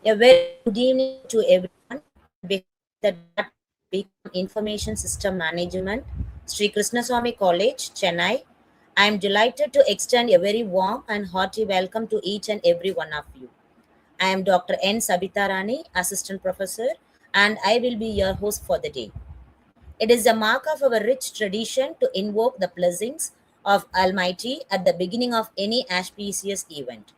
A very good evening to everyone. On behalf of the Department of Become Information System Management, Sri Krishnaswamy College, Chennai, I am delighted to extend a very warm and hearty welcome to each and every one of you. I am Dr. N. Sabita Rani, Assistant Professor, and I will be your host for the day. It is a mark of our rich tradition to invoke the blessings of Almighty at the beginning of any auspicious event.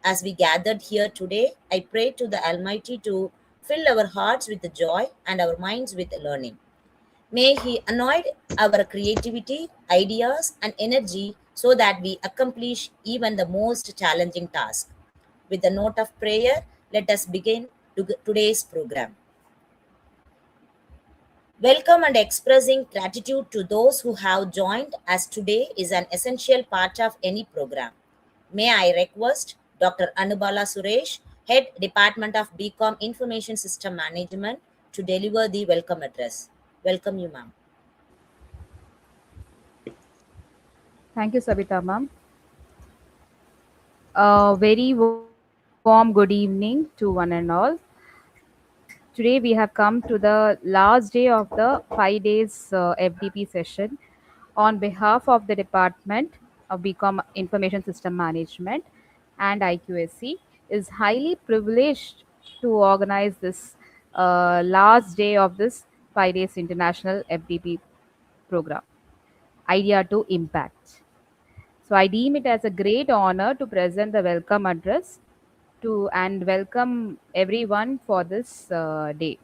As we gathered here today, I pray to the Almighty to fill our hearts with joy and our minds with learning. May He anoint our creativity, ideas, and energy so that we accomplish even the most challenging task. With the note of prayer, let us begin today's program. Welcome and expressing gratitude to those who have joined us today is an essential part of any program. May I request Dr. Anubala Suresh, Head Department of BCom Information System Management, to deliver the welcome address. Welcome you, ma'am. Thank you, Sabita ma'am. A very warm good evening to one and all. Today we have come to the last day of the 5 days FDP session. On behalf of the Department of BCom Information System Management and IQSC, is highly privileged to organize this last day of this 5 days international FDP program. Idea to Impact. So I deem it as a great honor to present the welcome address to and welcome everyone for this day.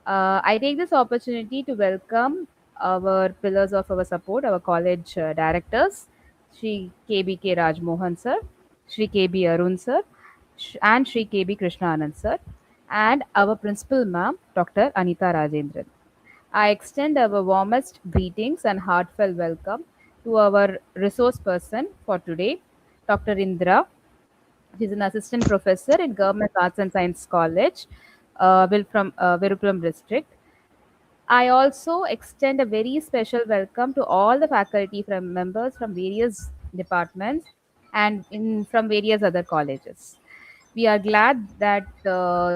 I take this opportunity to welcome our pillars of our support, our college directors, Sri KBK Rajmohan sir, Sri KB Arun sir, and Sri KB Krishna Anand sir, and our principal ma'am, Dr. Anita Rajendran. I extend our warmest greetings and heartfelt welcome to our resource person for today, Dr. Indra. She's an assistant professor in Government Arts and Science College, from Virupuram district. I also extend a very special welcome to all the faculty from members from various departments and from various other colleges. We are glad that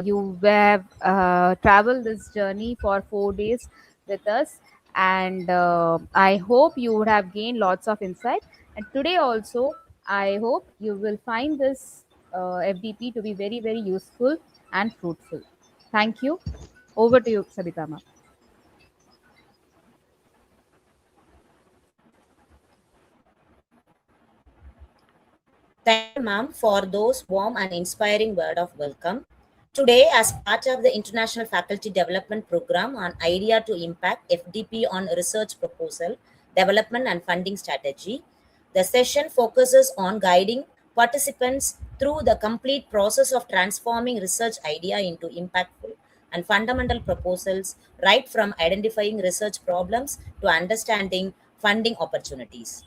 you have traveled this journey for 4 days with us, and I hope you would have gained lots of insight. And today also, I hope you will find this FDP to be very, very useful and fruitful. Thank you. Over to you, Sabita ma'am. Thank you, ma'am, for those warm and inspiring word of welcome. Today, as part of the International Faculty Development Program on Idea to Impact FDP on Research Proposal, Development and Funding Strategy, the session focuses on guiding participants through the complete process of transforming research idea into impactful and fundamental proposals, right from identifying research problems to understanding funding opportunities.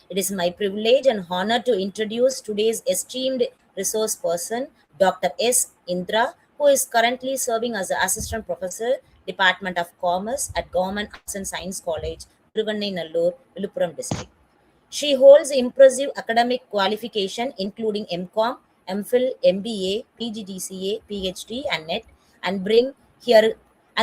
It is my privilege and honor to introduce today's esteemed resource person, Dr. S.Indira, who is currently serving as the Assistant Professor, Department of Commerce at Government Arts and Science College, Nallur, Viluppuram District. She holds impressive academic qualification including MCom, MPhil, MBA, PGDCA, PhD, and NET, and here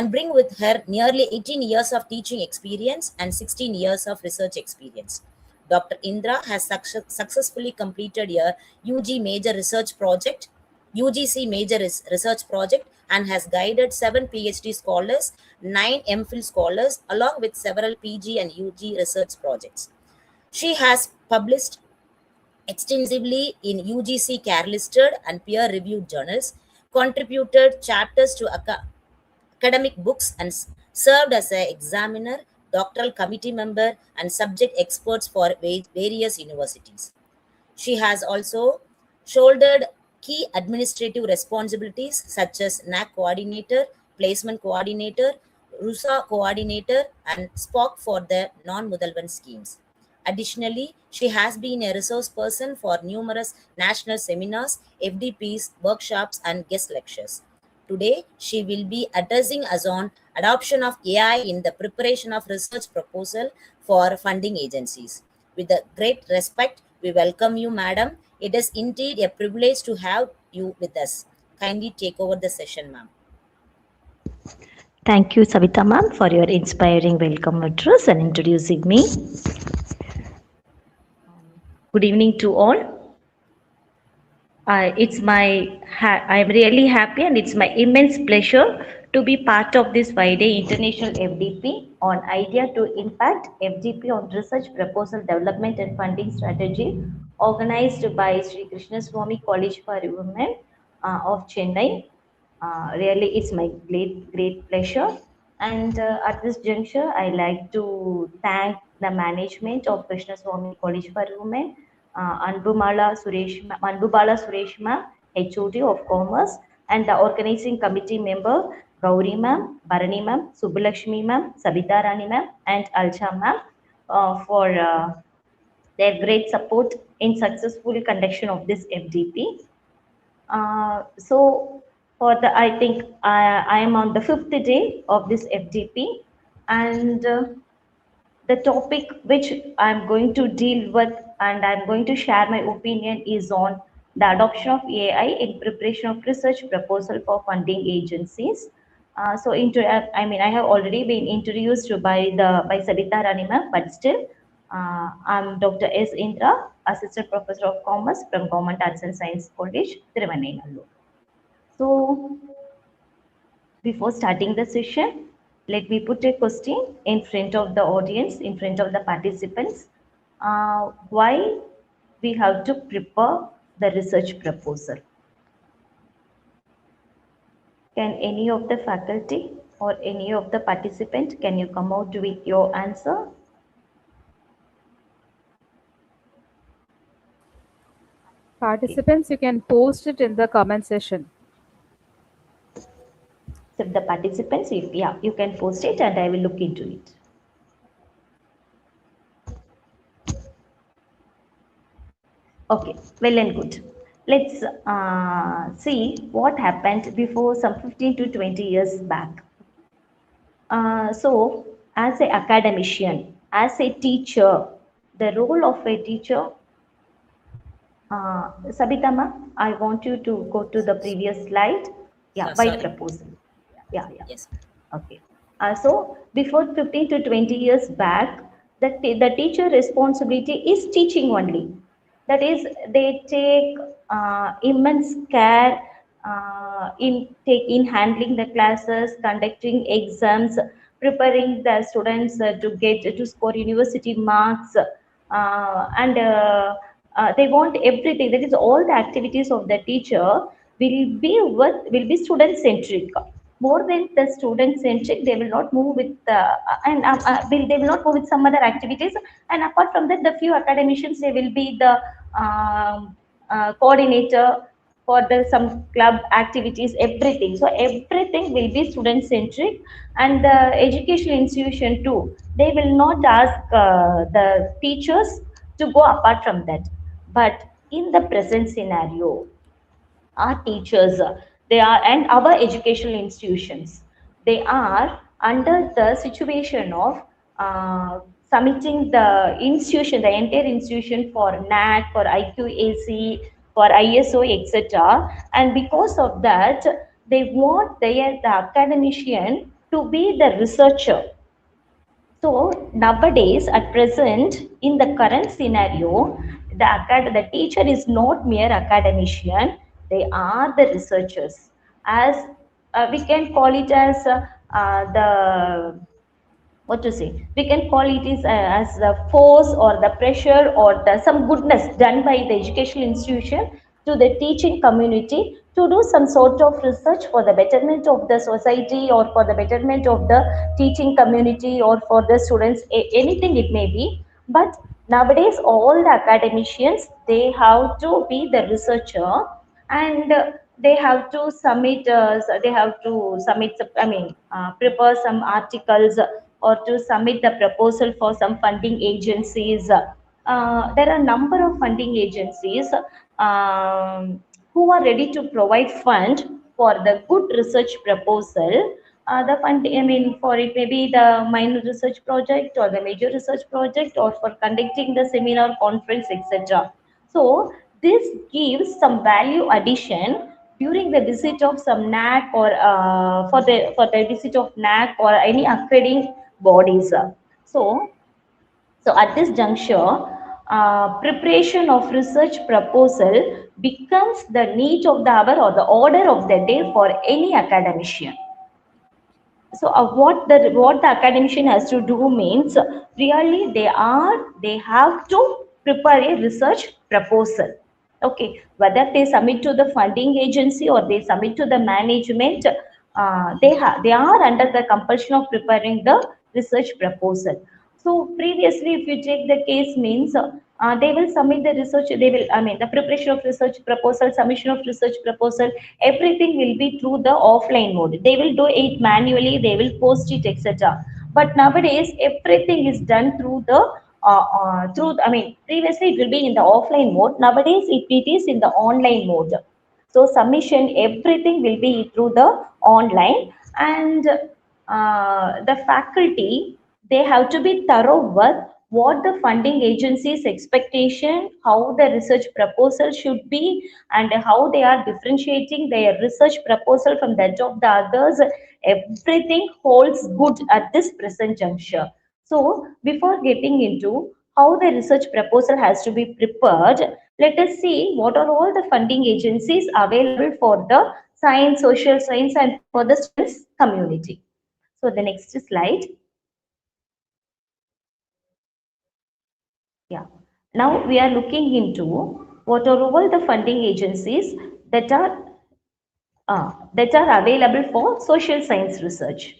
bring with her nearly 18 years of teaching experience and 16 years of research experience. Dr. Indra has successfully completed a UG major research project, UGC major research project, and has guided 7 PhD scholars, 9 MPhil scholars, along with several PG and UG research projects. She has published extensively in UGC care listed and peer reviewed journals, contributed chapters to academic books, and served as an examiner, doctoral committee member, and subject experts for various universities. She has also shouldered key administrative responsibilities such as NAC coordinator, placement coordinator, RUSA coordinator, and SPOC for the non-Mudalvan schemes. Additionally, she has been a resource person for numerous national seminars, FDPs, workshops, and guest lectures. Today, she will be addressing us on adoption of AI in the preparation of research proposal for funding agencies. With a great respect, we welcome you, madam. It is indeed a privilege to have you with us. Kindly take over the session, ma'am. Thank you, Savita ma'am, for your inspiring welcome address and introducing me. Good evening to all. I am really happy and it's my immense pleasure to be part of this 5-day international FDP on idea to impact FDP on research proposal development and funding strategy organized by Sri Krishna Swami College for Women of Chennai. Really, it's my great pleasure. And at this juncture, I like to thank the management of Krishna Swami College for Women, Anbubala Suresh ma'am, HOD of Commerce, and the organizing committee member Gauri ma'am, Bharani ma'am, Subbalakshmi ma'am, Sabita Rani ma'am, and Alcha ma'am for their great support in successful conduction of this FDP. So for the, I think I am on the fifth day of this FDP, and the topic which I'm going to deal with and I'm going to share my opinion is on the adoption of AI in preparation of research proposal for funding agencies. I mean, I have already been introduced by Sabita Ranima, but still, I'm Dr. S.Indira, Assistant Professor of Commerce from Government Arts and Science College, Thiruvannamalur. So, before starting the session, let me put a question in front of the audience, in front of the participants. Why we have to prepare the research proposal? Can any of the faculty or any of the participant, can you come out with your answer? Okay. Participants, you can post it in the comment section. So the participants, yeah, you can post it and I will look into it. Okay, well and good. Let's see what happened before some 15 to 20 years back. So, as an academician, as a teacher, the role of a teacher, Sabita ma, I want you to go to the previous slide. Yeah, by Sorry. proposal. Yeah, yeah. Yes. Okay. So before 15 to 20 years back, the teacher responsibility is teaching only. That is, they take immense care in handling the classes, conducting exams, preparing the students to get to score university marks, and they want everything. That is, all the activities of the teacher will be student centric. More than the student centric, they will not move with they will not move with some other activities. And apart from that, the few academicians, they will be the coordinator for the some club activities, everything. So everything will be student centric, and the educational institution too, they will not ask the teachers to go apart from that. But in the present scenario, our teachers, they are, and our educational institutions, they are under the situation of submitting the institution, the entire institution, for NAC, for IQAC, for ISO, etc. And because of that, they want the academician to be the researcher. So nowadays, at present, in the current scenario, the teacher is not mere academician; they are the researchers. As we can call it as the, what to say, we can call it as the force or the pressure or the some goodness done by the educational institution to the teaching community to do some sort of research for the betterment of the society or for the betterment of the teaching community or for the students, anything it may be. But nowadays, all the academicians, they have to be the researcher, and they have to submit I mean, prepare some articles or to submit the proposal for some funding agencies. There are a number of funding agencies who are ready to provide fund for the good research proposal. The fund, I mean, for it may be the minor research project or the major research project or for conducting the seminar, conference, etc. So this gives some value addition during the visit of some NAC or for the visit of NAC or any accrediting bodies. So so at this juncture, preparation of research proposal becomes the need of the hour or the order of the day for any academician. So what the academician has to do means really they have to prepare a research proposal. Okay, whether they submit to the funding agency or they submit to the management, they are under the compulsion of preparing the research proposal. So previously, if you take the case means they will submit the research, they will, I mean, the preparation of research proposal, submission of research proposal, everything will be through the offline mode. They will do it manually, they will post it, etc. But nowadays, everything is done through the I mean, previously it will be in the offline mode. Nowadays, it is in the online mode. So submission, everything will be through the online, and the faculty, they have to be thorough with what the funding agency's expectation, how the research proposal should be, and how they are differentiating their research proposal from that of the others. Everything holds good at this present juncture. So before getting into how the research proposal has to be prepared, let us see what are all the funding agencies available for the science, social science, and for the students community. So the next slide. Yeah. Now we are looking into what are all the funding agencies that are available for social science research.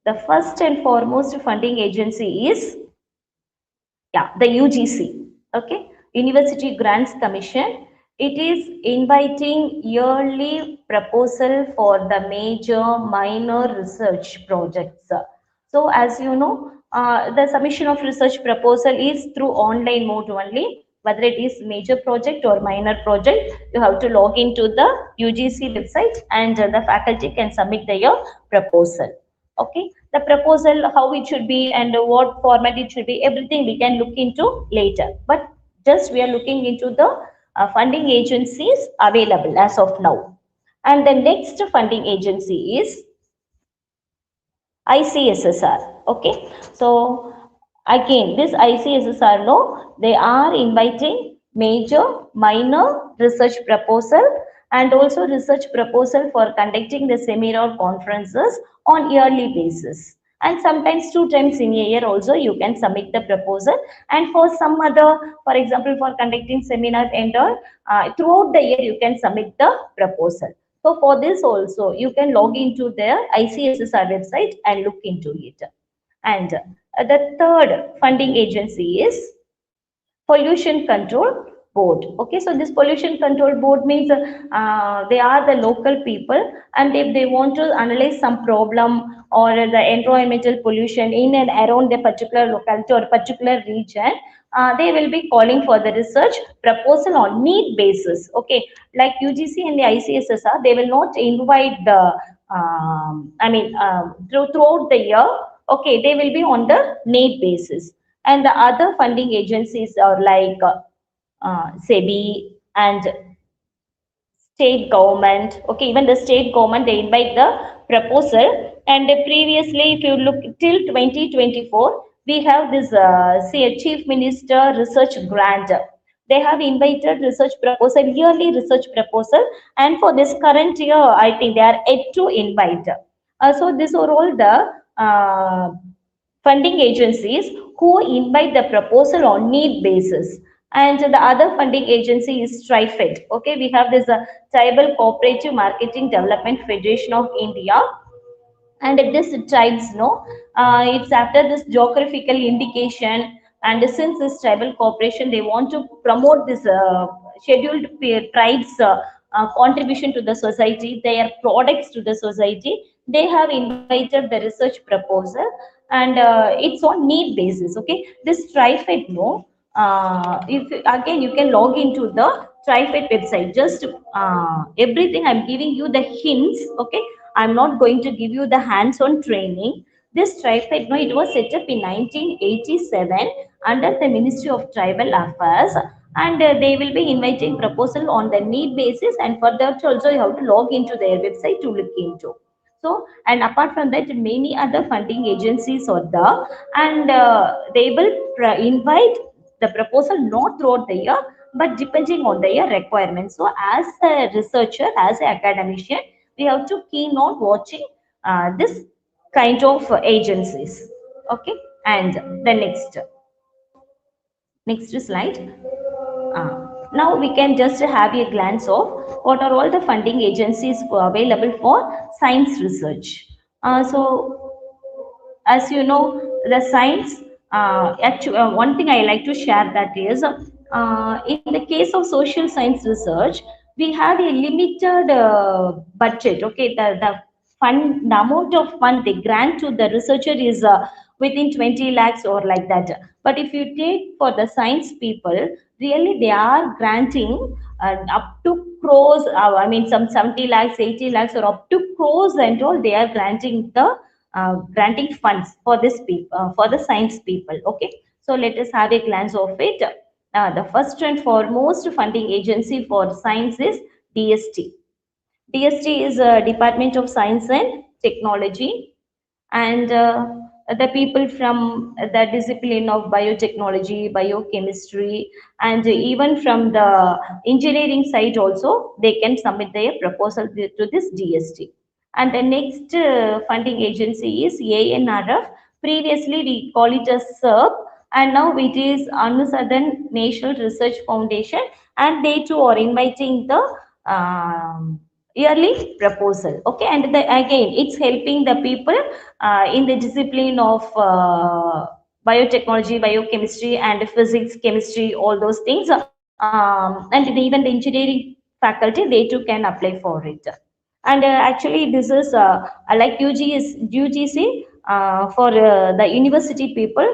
The first and foremost funding agency is, yeah, the UGC. Okay, University Grants Commission. It is inviting yearly proposal for the major minor research projects. So as you know, the submission of research proposal is through online mode only. Whether it is major project or minor project, you have to log into the UGC website, and the faculty can submit their proposal. Okay, the proposal, how it should be and what format it should be, everything we can look into later. But just we are looking into the funding agencies available as of now. And the next funding agency is ICSSR. Okay, so again, this ICSSR, no, they are inviting major, minor research proposal and also research proposal for conducting the seminar conferences on yearly basis. And sometimes 2 times in a year also you can submit the proposal. And for some other, for example, for conducting seminar and all, throughout the year you can submit the proposal. So for this also, you can log into their ICSSR website and look into it. And the third funding agency is pollution control board. Okay, so this pollution control board means they are the local people, and if they want to analyze some problem or the environmental pollution in and around the particular locality or particular region, they will be calling for the research proposal on need basis. Okay, like UGC and the ICSSR, they will not invite the throughout the year. Okay, they will be on the need basis. And the other funding agencies are like SEBI and state government. Okay, even the state government, they invite the proposal. And previously, if you look till 2024, we have this say Chief Minister Research Grant. They have invited research proposal, yearly research proposal, and for this current year, I think they are yet to invite. So these are all the funding agencies who invite the proposal on need basis. And the other funding agency is TriFed. Okay, we have this Tribal Cooperative Marketing Development Federation of India, and this tribes, no, it's after this geographical indication, and since this tribal cooperation, they want to promote this scheduled tribes contribution to the society, their products to the society. They have invited the research proposal, and it's on need basis. Okay, this TriFed, no, if again you can log into the TriFed website. Just everything I'm giving you the hints. Okay, I'm not going to give you the hands-on training. This TriFed, no, it was set up in 1987 under the Ministry of Tribal Affairs, and they will be inviting proposal on the need basis, and for that also you have to log into their website to look into. So, and apart from that, many other funding agencies are there, and they will invite the proposal not throughout the year, but depending on the year requirements. So, as a researcher, as an academician, we have to keen on watching this kind of agencies. Okay, and the next slide. Now we can just have a glance of what are all the funding agencies available for science research. So as you know, the science, actually one thing I like to share that is, in the case of social science research, we have a limited budget. Okay, the fund, the amount of fund they grant to the researcher is within 20 lakhs or like that. But if you take for the science people, really they are granting up to crores, I mean some 70 lakhs, 80 lakhs, or up to crores and all, they are granting the granting funds for this people, for the science people. Okay, so let us have a glance of it. The first and foremost funding agency for science is DST. DST is a Department of Science and Technology, and the people from the discipline of biotechnology, biochemistry, and even from the engineering side also, they can submit their proposal to this DST. And the next funding agency is ANRF. Previously, we call it as SERP, and now it is Southern National Research Foundation, and they too are inviting the yearly proposal. Okay, and again, it's helping the people in the discipline of biotechnology, biochemistry, and physics, chemistry, all those things. And even the engineering faculty, they too can apply for it. And actually, this is like UGC for the university people.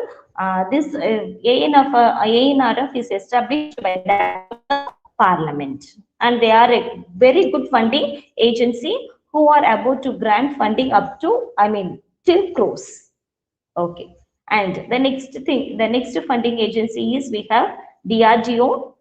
This ANRF is established by the Act of the Parliament, and they are a very good funding agency who are about to grant funding up to, I mean, till crores. Okay. And the next thing, the next funding agency is we have DRGO,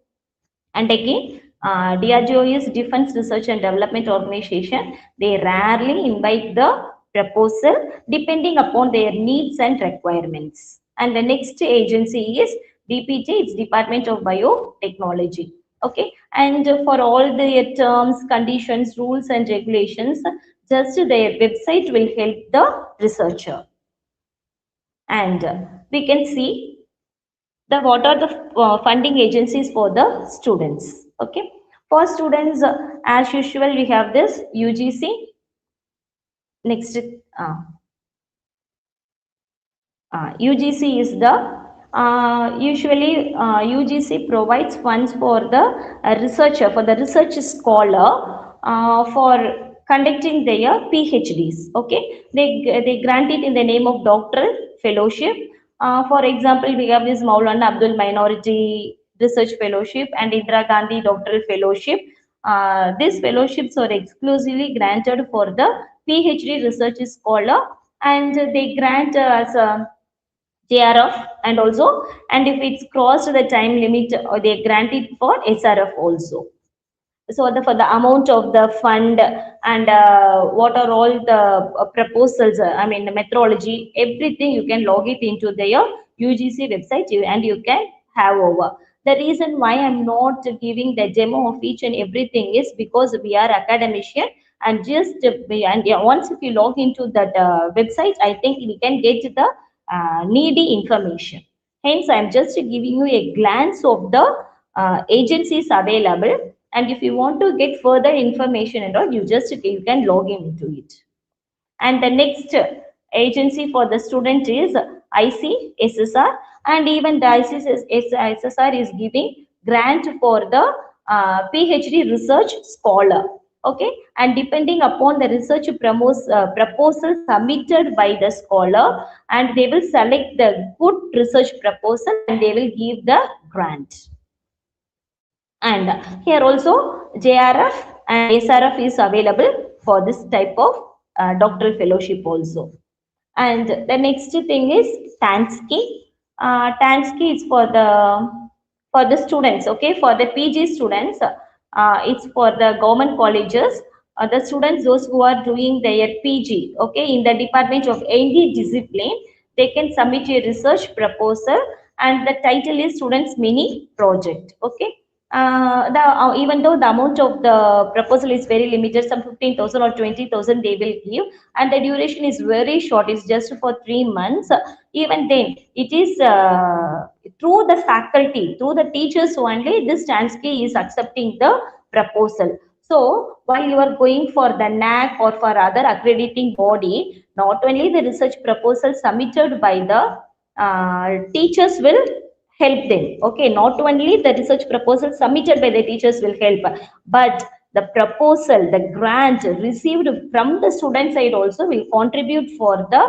and again, DRGO is Defense Research and Development Organization. They rarely invite the proposal depending upon their needs and requirements. And the next agency is DPT, it's Department of Biotechnology. Okay, and for all the terms, conditions, rules, and regulations, just their website will help the researcher. And we can see the what are the funding agencies for the students. Okay, for students, as usual, we have this UGC. Next, UGC is the usually UGC provides funds for the researcher, for the research scholar, for conducting their PhDs. Okay, they grant it in the name of doctoral fellowship. For example, we have this Maulana Abdul Minority Research Fellowship and Indira Gandhi Doctoral Fellowship. These fellowships are exclusively granted for the PhD research scholar, and they grant as a JRF, and also, and if it's crossed the time limit, they grant it for SRF also. So for the amount of the fund, and what are all the proposals, I mean the methodology, everything you can log it into their UGC website, and you can have over. The reason why I'm not giving the demo of each and everything is because we are academician, and just and yeah, once if you log into that website, I think we can get the needy information. Hence, I'm just giving you a glance of the agencies available, and if you want to get further information and all, you can log in into it. And the next agency for the student is ICSSR, and even the ICSSR is giving grant for the PhD research scholar. Okay, and depending upon the research proposal submitted by the scholar, and they will select the good research proposal, and they will give the grant. And here also JRF and SRF is available for this type of doctoral fellowship also. And the next thing is TANSKI. TANSKI is for the students, okay, for the PG students, it's for the government colleges. The students, those who are doing their PG, okay, in the department of any discipline, they can submit a research proposal, and the title is Students Mini Project, okay. Even though the amount of the proposal is very limited, some 15,000 or 20,000 they will give, and the duration is very short, it's just for 3 months. Even then, it is through the faculty, through the teachers only, this Stansky is accepting the proposal. So while you are going for the NAC or for other accrediting body, not only the research proposal submitted by the teachers will help them, okay, not only the research proposal submitted by the teachers will help, but the proposal, the grant received from the student side also will contribute for the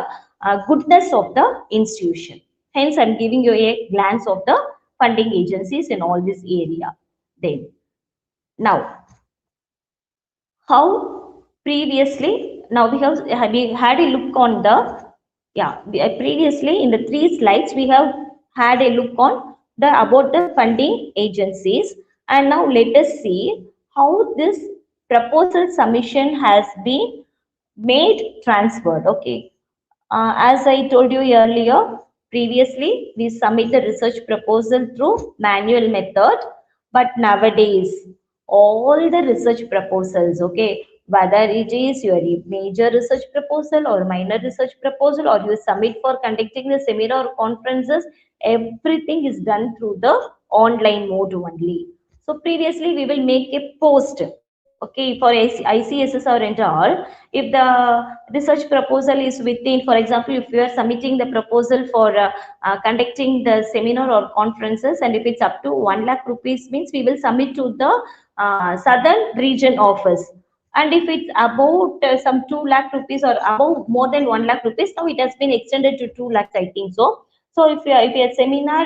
goodness of the institution. Hence I'm giving you a glance of the funding agencies in all this area. Then now, how previously, now we had a look on the, yeah, previously in the three slides we have had a look on the about the funding agencies, and now let us see how this proposal submission has been made transferred, okay. As I told you earlier, previously we submit the research proposal through manual method, but nowadays all the research proposals, okay, whether it is your major research proposal or minor research proposal, or you submit for conducting the seminar or conferences, everything is done through the online mode only. So previously we will make a post, okay, for ICSS or and all. If the research proposal is within, for example, if you are submitting the proposal for conducting the seminar or conferences, and if it's up to 1 lakh rupees means we will submit to the southern region office. And if it's about some 2 lakh rupees or above more than 1 lakh rupees, now it has been extended to 2 lakhs, I think so. So if your seminar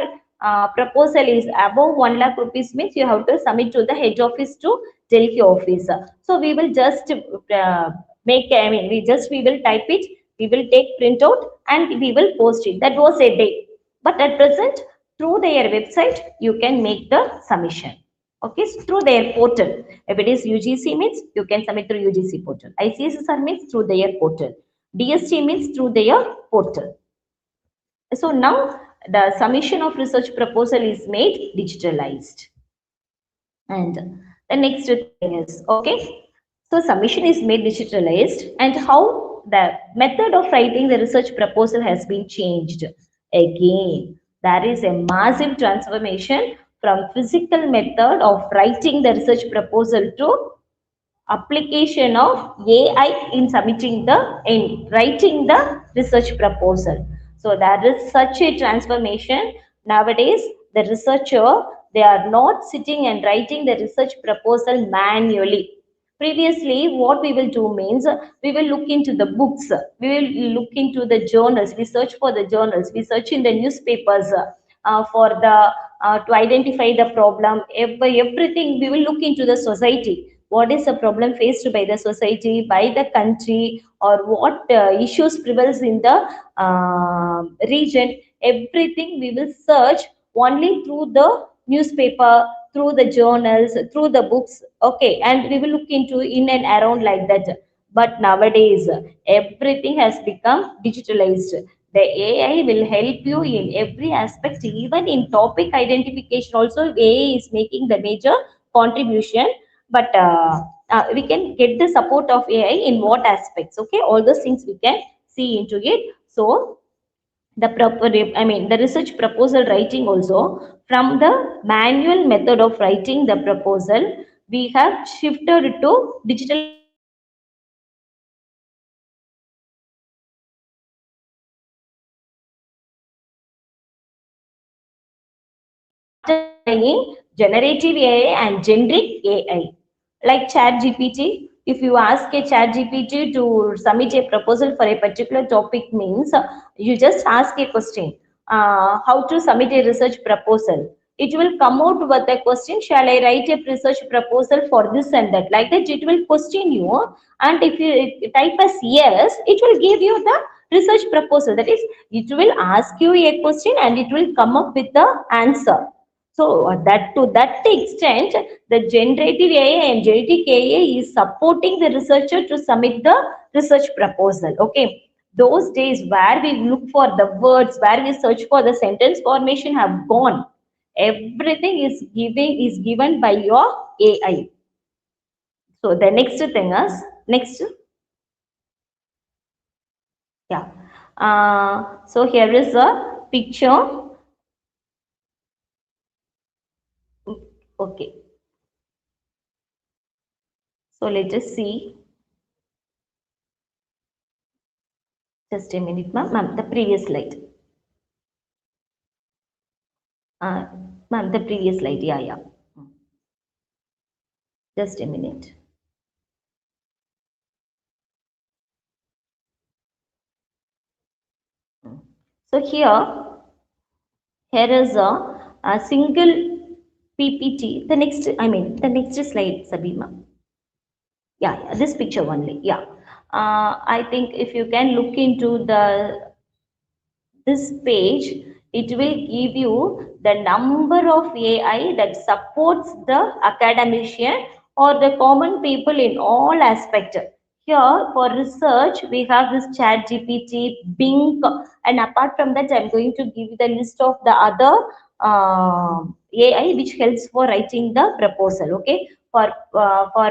proposal is above 1 lakh rupees means you have to submit to the head office to Delhi office. So we will just we will type it, we will take printout and we will post it. That was a day. But at present, through their website, you can make the submission. Okay, so through their portal. If it is UGC means you can submit through UGC portal. ICSSR means through their portal. DST means through their portal. So now the submission of research proposal is made digitalized. And the next thing is, okay, so submission is made digitalized, and how the method of writing the research proposal has been changed. Again, there is a massive transformation from physical method of writing the research proposal to application of AI in submitting the in writing the research proposal. So there is such a transformation nowadays. The researcher, they are not sitting and writing the research proposal manually. Previously, what we will do means we will look into the books, we will look into the journals, we search for the journals, we search in the newspapers for the to identify the problem. Everything we will look into the society. What is the problem faced by the society, by the country, or what issues prevails in the region? Everything we will search only through the newspaper, through the journals, through the books, okay, and we will look into in and around like that. But nowadays everything has become digitalized. The AI will help you in every aspect, even in topic identification also AI is making the major contribution. But we can get the support of AI in what aspects, okay, all those things we can see into it. So the proper, I mean the research proposal writing also, from the manual method of writing the proposal, we have shifted to digitalized method. Started applying generative AI and generic AI, like Chat GPT. If you ask a Chat GPT to submit a proposal for a particular topic, means you just ask a question, how to submit a research proposal. It will come out with a question, shall I write a research proposal for this and that? Like that, it will question you. And if you type as yes, it will give you the research proposal. That is, it will ask you a question and it will come up with the answer. So that to that extent, the generative AI and genetic AI is supporting the researcher to submit the research proposal. Okay, those days where we look for the words, where we search for the sentence formation have gone. Everything is given by your AI. So the next thing is next, yeah. So here is a picture. Okay, so let us see. Just a minute, ma'am. Ma'am, the previous slide. Uh, Ma'am, the previous slide. Yeah, yeah. Just a minute. So here is a single PPT. The next, I mean, the next slide, Sabima. Yeah, yeah, this picture only. Yeah. I think if you can look into this page, it will give you the number of AI that supports the academician or the common people in all aspects. Here for research, we have this chat GPT, Bing, and apart from that, I'm going to give you the list of the other AI which helps for writing the proposal. Okay, for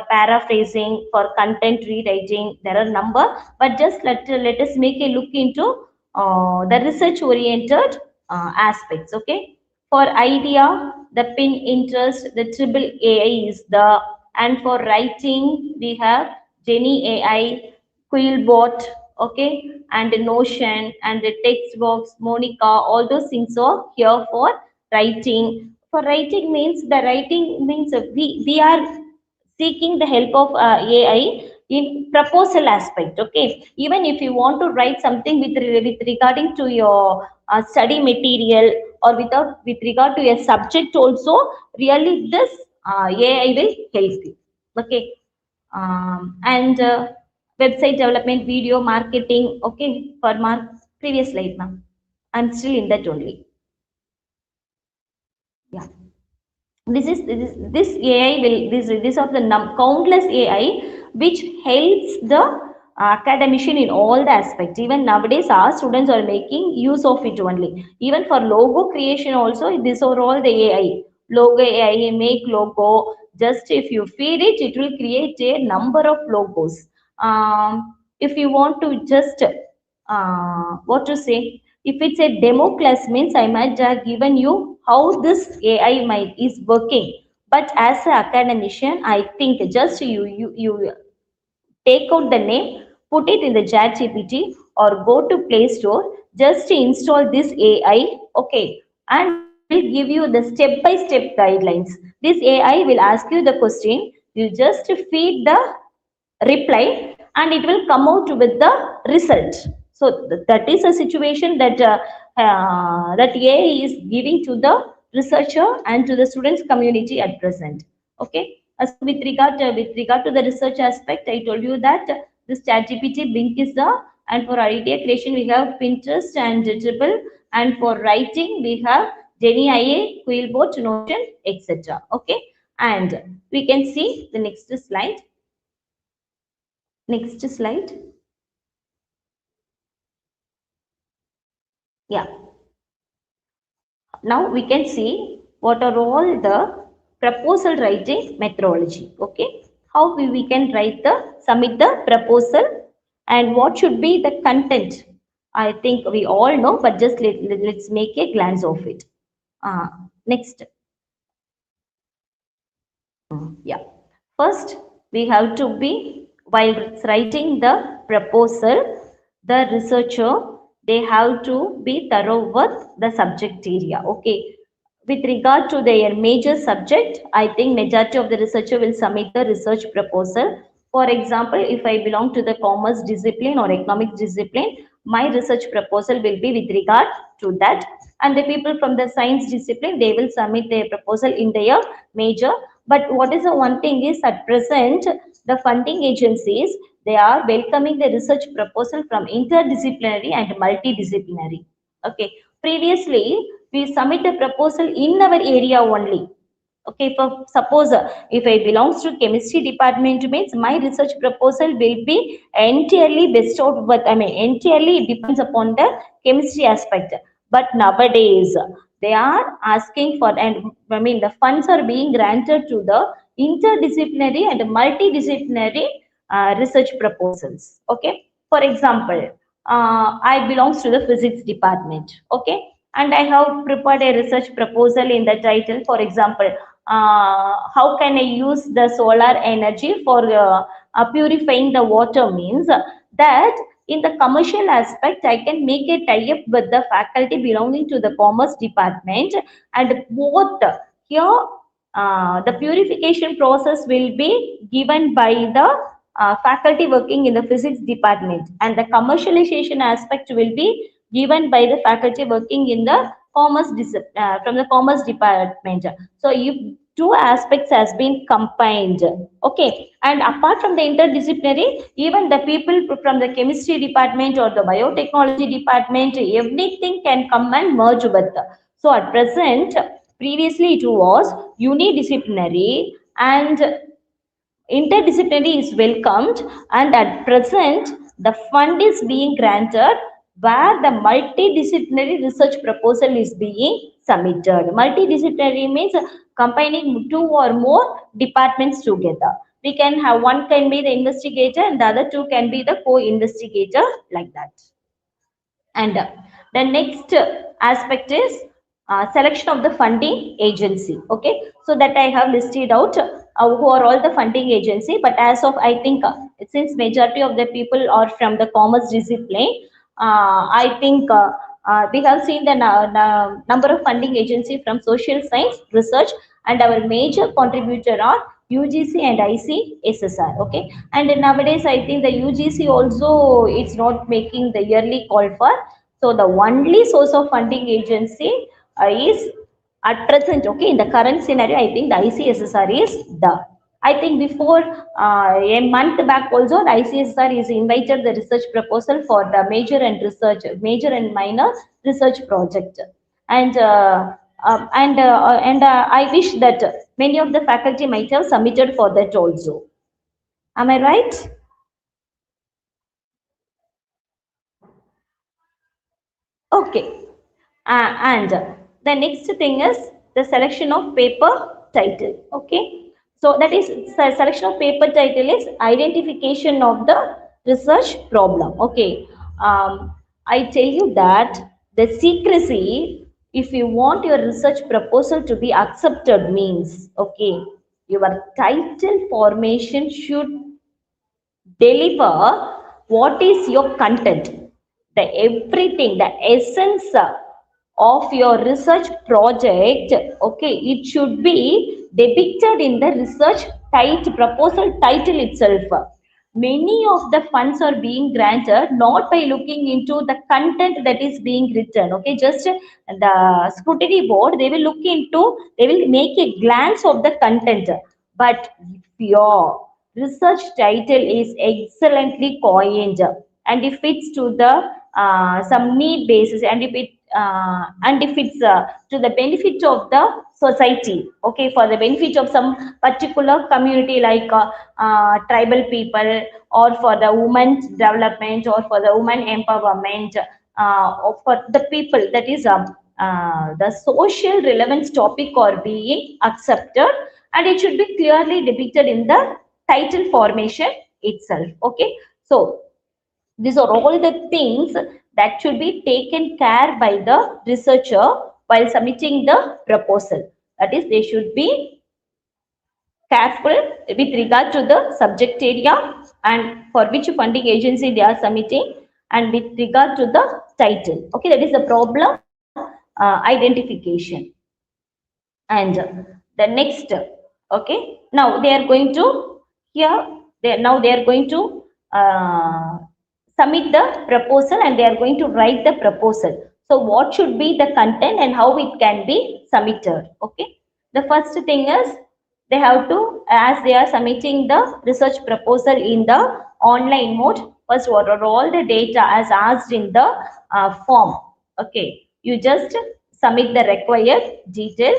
paraphrasing, for content rewriting, there are number, but just let us make a look into the research oriented aspects. Okay, for idea, the pin interest, the triple AI is the, and for writing we have Jenny AI, Quillbot, okay, and Notion and the text box, Monica, all those things are here for writing. For writing means, the writing means we are seeking the help of AI in proposal aspect. Okay, even if you want to write something with regarding to your study material, or with regard to your subject also, really this AI will help you. Okay, and website development, video marketing. Okay, for mark, previous slide, ma'am. I'm still in that only. Yeah, this AI will, this of the countless AI which helps the academician in all the aspects. Even nowadays our students are making use of it only. Even for logo creation also, these are all the AI. Logo AI, make logo, just if you feed it, it will create a number of logos. If you want to just what to say, if it's a demo class means, I might have given you how this AI might is working. But as an academician, I think just you take out the name, put it in the chat GPT or go to Play Store, just install this AI. Okay, and it will give you the step by step guidelines. This AI will ask you the question, you just feed the reply and it will come out with the result. So that is a situation that that AI is giving to the researcher and to the students community at present. Okay, so with regard to the research aspect, I told you that this ChatGPT, Bing is the, and for idea creation we have Pinterest and Dribble, and for writing we have Jenny IA, Quillbot, Notion, etc. Okay, and we can see the next slide. Next slide. Yeah. Now we can see what are all the proposal writing methodology. Okay. How we can write the, submit the proposal, and what should be the content. I think we all know, but just let's make a glance of it. Next. Yeah. First, we have to be, while writing the proposal, the researcher, they have to be thorough with the subject area. Okay. With regard to their major subject, I think majority of the researcher will submit the research proposal. For example, if I belong to the commerce discipline or economics discipline, my research proposal will be with regard to that. And the people from the science discipline, they will submit their proposal in their major. But what is the one thing is, at present, the funding agencies, they are welcoming the research proposal from interdisciplinary and multidisciplinary. Okay. Previously, we submit the proposal in our area only. Okay, for suppose if I belongs to chemistry department means my research proposal will be entirely bestowed with, I mean entirely it depends upon the chemistry aspect. But nowadays they are asking for, and I mean the funds are being granted to the interdisciplinary and multidisciplinary research proposals. Okay, for example, I belongs to the physics department. Okay, and I have prepared a research proposal in the title. For example, how can I use the solar energy for purifying the water, means that in the commercial aspect I can make a tie-up with the faculty belonging to the commerce department, and both here the purification process will be given by the faculty working in the physics department, and the commercialization aspect will be given by the faculty working in the from the commerce department. So if two aspects has been combined, okay, and apart from the interdisciplinary, even the people from the chemistry department or the biotechnology department, everything can come and merge with. So at present, previously it was unidisciplinary and interdisciplinary is welcomed, and at present the fund is being granted where the multidisciplinary research proposal is being submitted. Multidisciplinary means combining two or more departments together. We can have, one can be the investigator and the other two can be the co-investigator, like that. And the next aspect is selection of the funding agency. Okay, so that I have listed out who are all the funding agency. But as of I think, since majority of the people are from the commerce discipline, I think we have seen the number of funding agency from social science research, and our major contributor are UGC and ICSSR. Okay, and nowadays I think the UGC also it's not making the yearly call for. So the only source of funding agency is at present, okay, in the current scenario, I think the ICSSR is the. I think before a month back also, the ICSSR is invited the research proposal for the major and minor research project, and I wish that many of the faculty might have submitted for that also. Am I right? Okay. And the next thing is the selection of paper title. Okay. So that is selection of paper title is identification of the research problem. Okay. I tell you that the secrecy, if you want your research proposal to be accepted, means, okay, your title formation should deliver what is your content, the everything, the essence of your research project. Okay, it should be depicted in the research title, proposal title itself. Many of the funds are being granted not by looking into the content that is being written. Okay, just the scrutiny board, they will look into, they will make a glance of the content. But if your research title is excellently coined and if it's to the some need basis, and if it's to the benefit of the society, okay, for the benefit of some particular community like tribal people, or for the women's development, or for the women empowerment, or for the people, that is the social relevance topic or being accepted, and it should be clearly depicted in the title formation itself. Okay, so these are all the things that should be taken care by the researcher while submitting the proposal. That is, they should be careful with regard to the subject area and for which funding agency they are submitting, and with regard to the title. Okay, that is the problem identification. And the next, okay, now they are going to, here now they are going to uh, submit the proposal and they are going to write the proposal. So what should be the content and how it can be submitted? Okay, the first thing is they have to, as they are submitting the research proposal in the online mode, first what are all the data as asked in the form. Okay, you just submit the required detail.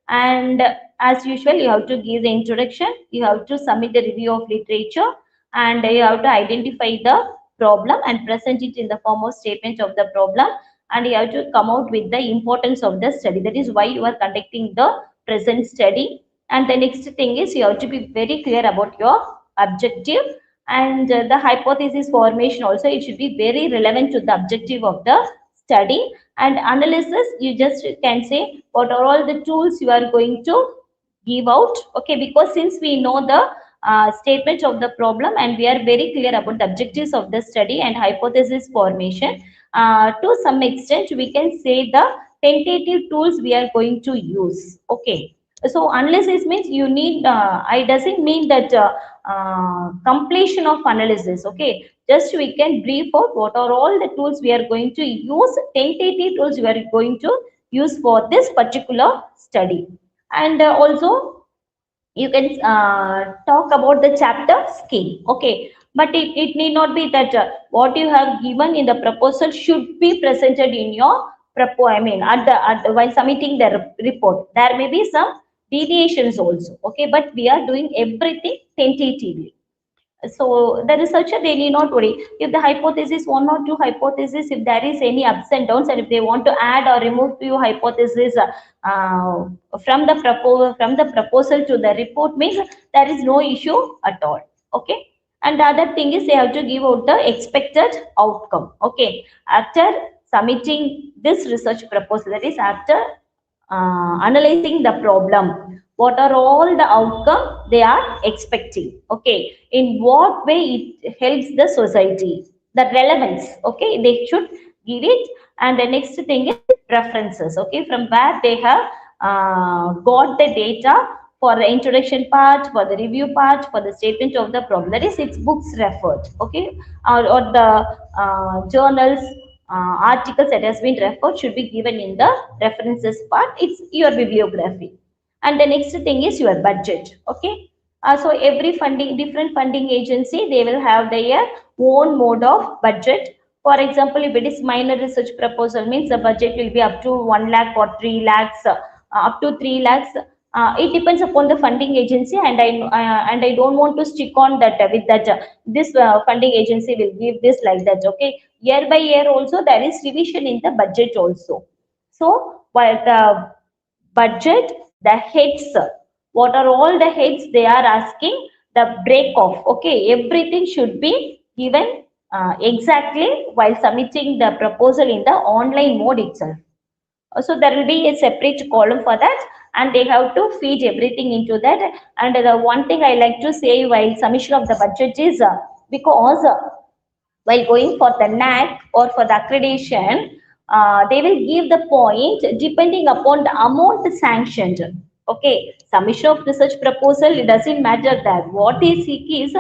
And as usual, you have to give the introduction, you have to submit the review of literature, and you have to identify the problem and present it in the form of statement of the problem, and you have to come out with the importance of the study. That is why you are conducting the present study. And the next thing is you have to be very clear about your objective, and the hypothesis formation also, it should be very relevant to the objective of the study. And analysis, you just can say what are all the tools you are going to give out. Okay, because since we know the statement of the problem and we are very clear about the objectives of the study and hypothesis formation, to some extent we can say the tentative tools we are going to use. Okay, so analysis means you need, I doesn't mean that completion of analysis. Okay, just we can brief out what are all the tools we are going to use, tentative tools we are going to use for this particular study. And also you can talk about the chapter scheme. Okay, but it need not be that what you have given in the proposal should be presented in your I mean at the while submitting the report. There may be some deviations also. Okay, but we are doing everything tentatively. So the researcher, they need not worry if the hypothesis, one or two hypotheses, if there is any ups and downs, and if they want to add or remove few hypotheses from the proposal to the report, means there is no issue at all. Okay, and the other thing is they have to give out the expected outcome. Okay, after submitting this research proposal, that is after analyzing the problem, what are all the outcome they are expecting. Okay, in what way it helps the society, the relevance. Okay, they should give it. And the next thing is references. Okay, from where they have got the data for the introduction part, for the review part, for the statement of the problem, that is its books referred. Okay, or the journals, articles that has been referred should be given in the references part. It's your bibliography. And the next thing is your budget. Okay, so every funding, different funding agency, they will have their own mode of budget. For example, if it is minor research proposal, means the budget will be up to 1 lakh or 3 lakhs, up to 3 lakhs. It depends upon the funding agency, and I don't want to stick on that with that this funding agency will give this like that. Okay, year by year also there is revision in the budget also. So while the budget, the heads, what are all the heads they are asking, the break off. Okay, everything should be given exactly while submitting the proposal in the online mode itself. So there will be a separate column for that, and they have to feed everything into that. And the one thing I like to say while submission of the budget is because while going for the NAC or for the accreditation, they will give the point depending upon the amount sanctioned. Okay, submission of research proposal, it doesn't matter that. What they seek is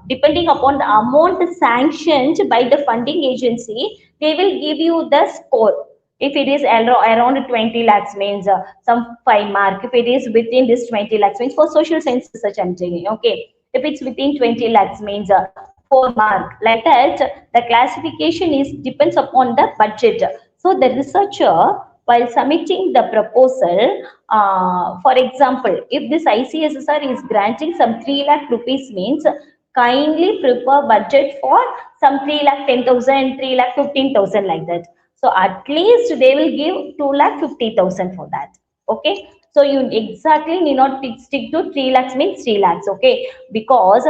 depending upon the amount sanctioned by the funding agency, they will give you the score. If it is around 20 lakhs, means some 5 mark. If it is within this 20 lakhs, means for social science research I'm saying. Okay, if it's within 20 lakhs, means 4 mark. Like that, the classification is depends upon the budget. So the researcher, while submitting the proposal, for example, if this ICSSR is granting some 3 lakh rupees, means kindly prepare budget for some 3 lakh 10,000, 3 lakh 15,000, like that. So at least they will give 2 lakh 50,000 for that. Okay, so you exactly need not stick to 3 lakhs, means 3 lakhs. Okay, because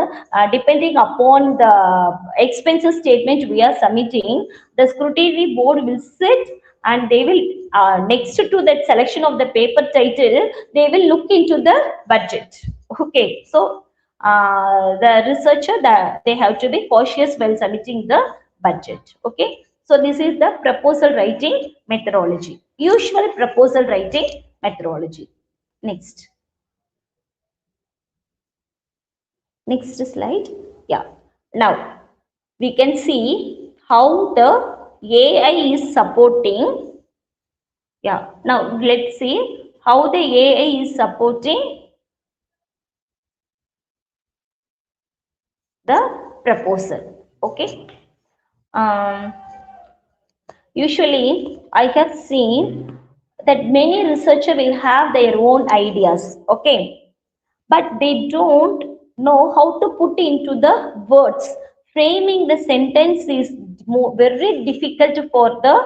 depending upon the expenses statement we are submitting, the scrutiny board will sit and they will next to that selection of the paper title, they will look into the budget. Okay, so the researcher, that they have to be cautious while submitting the budget. Okay, so this is the proposal writing methodology, usual proposal writing methodology. Next. Next slide. Yeah. Now we can see how the AI is supporting. Yeah. Now let's see how the AI is supporting the proposal. Okay. Um, Usually I have seen that many researcher will have their own ideas, okay, but they don't know how to put into the words. Framing the sentence is very difficult for the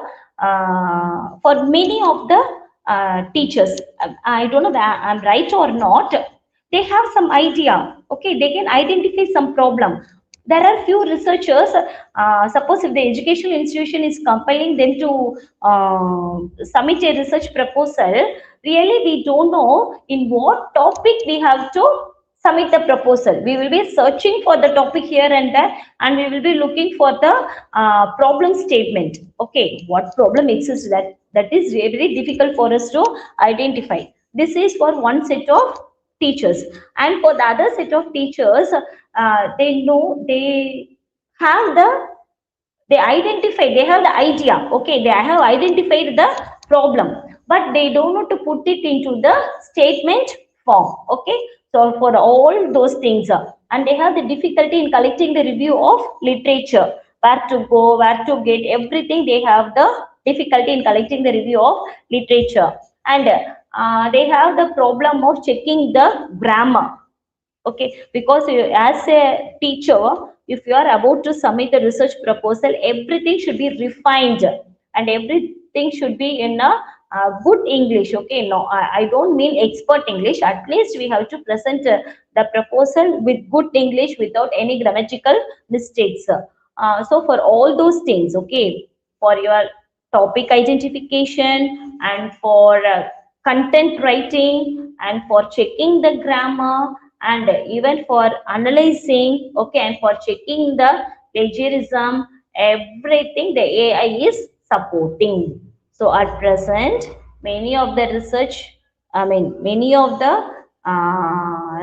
for many of the teachers. I don't know that I'm right or not. They have some idea, okay, they can identify some problem. There are few researchers, suppose if the educational institution is compelling them to submit a research proposal, really we don't know in what topic we have to submit the proposal. We will be searching for the topic here and there, and we will be looking for the problem statement. Okay, what problem exists, that is very difficult for us to identify. This is for one set of teachers, and for the other set of teachers, they know they have the they identify, they have the idea, okay, they have identified the problem, but they don't know to put it into the statement form, okay. So for all those things, and they have the difficulty in collecting the review of literature, where to go, where to get everything, they have the difficulty in collecting the review of literature. And they have the problem of checking the grammar, okay, because as a teacher, if you are about to submit a research proposal, everything should be refined and everything should be in a good English, okay. No, I don't mean expert English. At least we have to present the proposal with good English without any grammatical mistakes. So for all those things, okay, for your topic identification and for content writing and for checking the grammar and even for analyzing, okay, and for checking the plagiarism, everything the AI is supporting. So at present, many of the research, I mean, many of the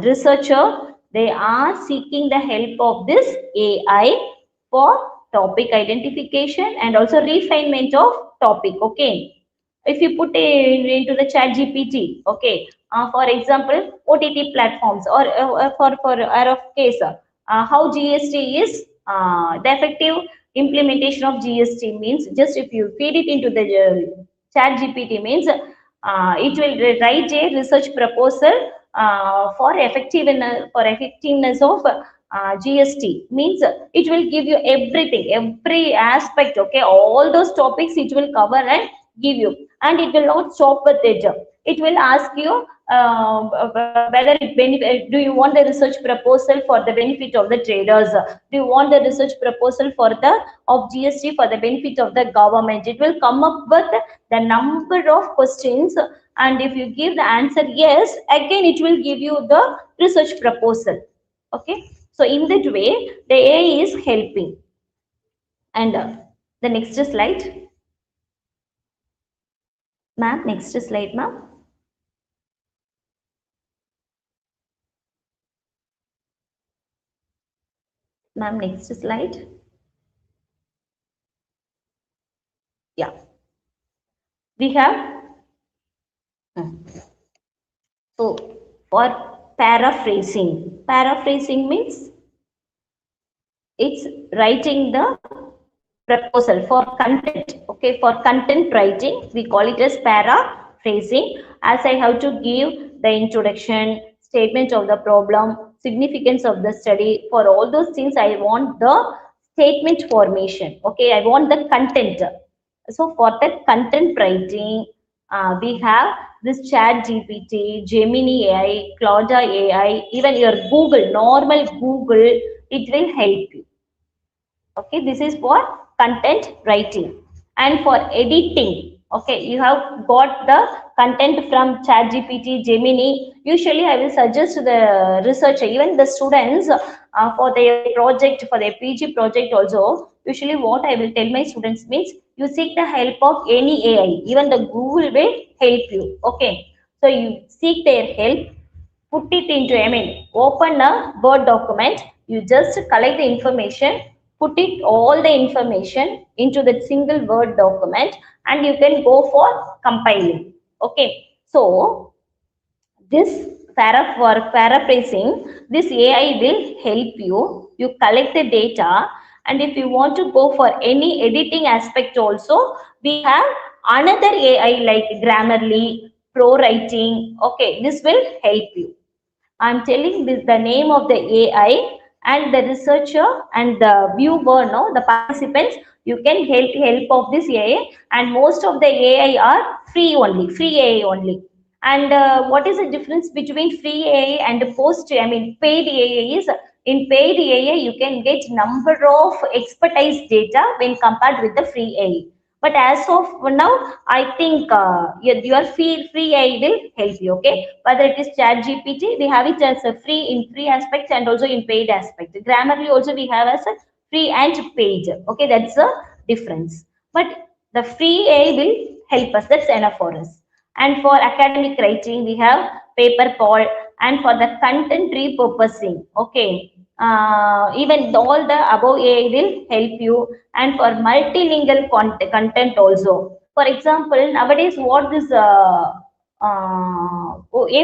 researcher, they are seeking the help of this AI for topic identification and also refinement of topic, okay. If you put into the chat GPT, okay, for example, OTT platforms, or for our of case, how GST is, the effective implementation of GST means, just if you feed it into the chat GPT means, it will write a research proposal for effectiveness of GST means, it will give you everything, every aspect, okay, all those topics it will cover and give you, and it will not stop with it. It will ask you whether it benefit. Do you want the research proposal for the benefit of the traders? Do you want the research proposal for the of GST for the benefit of the government? It will come up with the number of questions, and if you give the answer yes, again it will give you the research proposal. Okay, so in that way, the AI is helping. And the next slide. Ma'am, next slide, ma'am. Ma'am, next slide. Yeah, we have. So for paraphrasing means it's writing the proposal for content. Okay, for content writing, we call it as paraphrasing. As I have to give the introduction, statement of the problem, significance of the study, for all those things, I want the statement formation. Okay, I want the content. So for that content writing, we have this chat GPT, Gemini AI, Claude AI, even your Google, normal Google, it will help you. Okay, this is for content writing. And for editing, okay, you have got the content from ChatGPT, Gemini. Usually I will suggest the researcher, even the students, for their project, for their PG project also, usually what I will tell my students means, you seek the help of any AI, even the Google will help you, okay. So you seek their help, put it into, I mean, open a Word document, you just collect the information, put it all the information into that single Word document, and you can go for compiling. Okay, so this for paraphrasing, this AI will help you, you collect the data, and if you want to go for any editing aspect also, we have another AI like Grammarly, Pro Writing. Okay, this will help you. I'm telling this the name of the AI, and the researcher and the viewer, no, the participants, you can help of this AI, and most of the AI are free AI only. And what is the difference between free AI and I mean paid AI is in paid AI you can get number of expertise data when compared with the free AI. But as of now, I think your free AI will help you. Okay, whether it is Chat GPT, we have it as a free in free aspects and also in paid aspect. Grammarly also we have as a free and paid. Okay, that's the difference. But the free AI will help us. That's enough for us. And for academic writing, we have paper poll, and for the content repurposing. Okay, even all the above AI will help you, and for multilingual content also. For example, nowadays what this a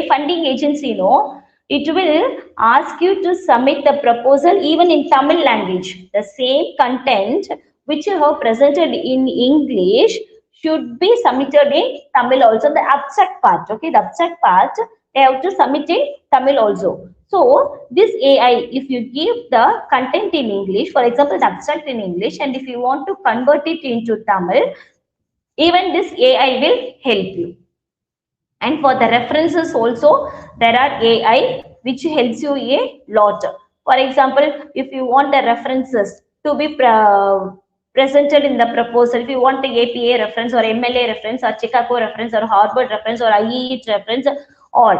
funding agency, no, it will ask you to submit the proposal even in Tamil language. The same content which you have presented in English should be submitted in Tamil also. The abstract part, okay, the abstract part they have to submit in Tamil also. So this AI, if you give the content in English, for example, the abstract in English, and if you want to convert it into Tamil, even this AI will help you. And for the references also, there are AI which helps you a lot. For example, if you want the references to be presented in the proposal, if you want the APA reference or MLA reference or Chicago reference or Harvard reference or IEH reference, all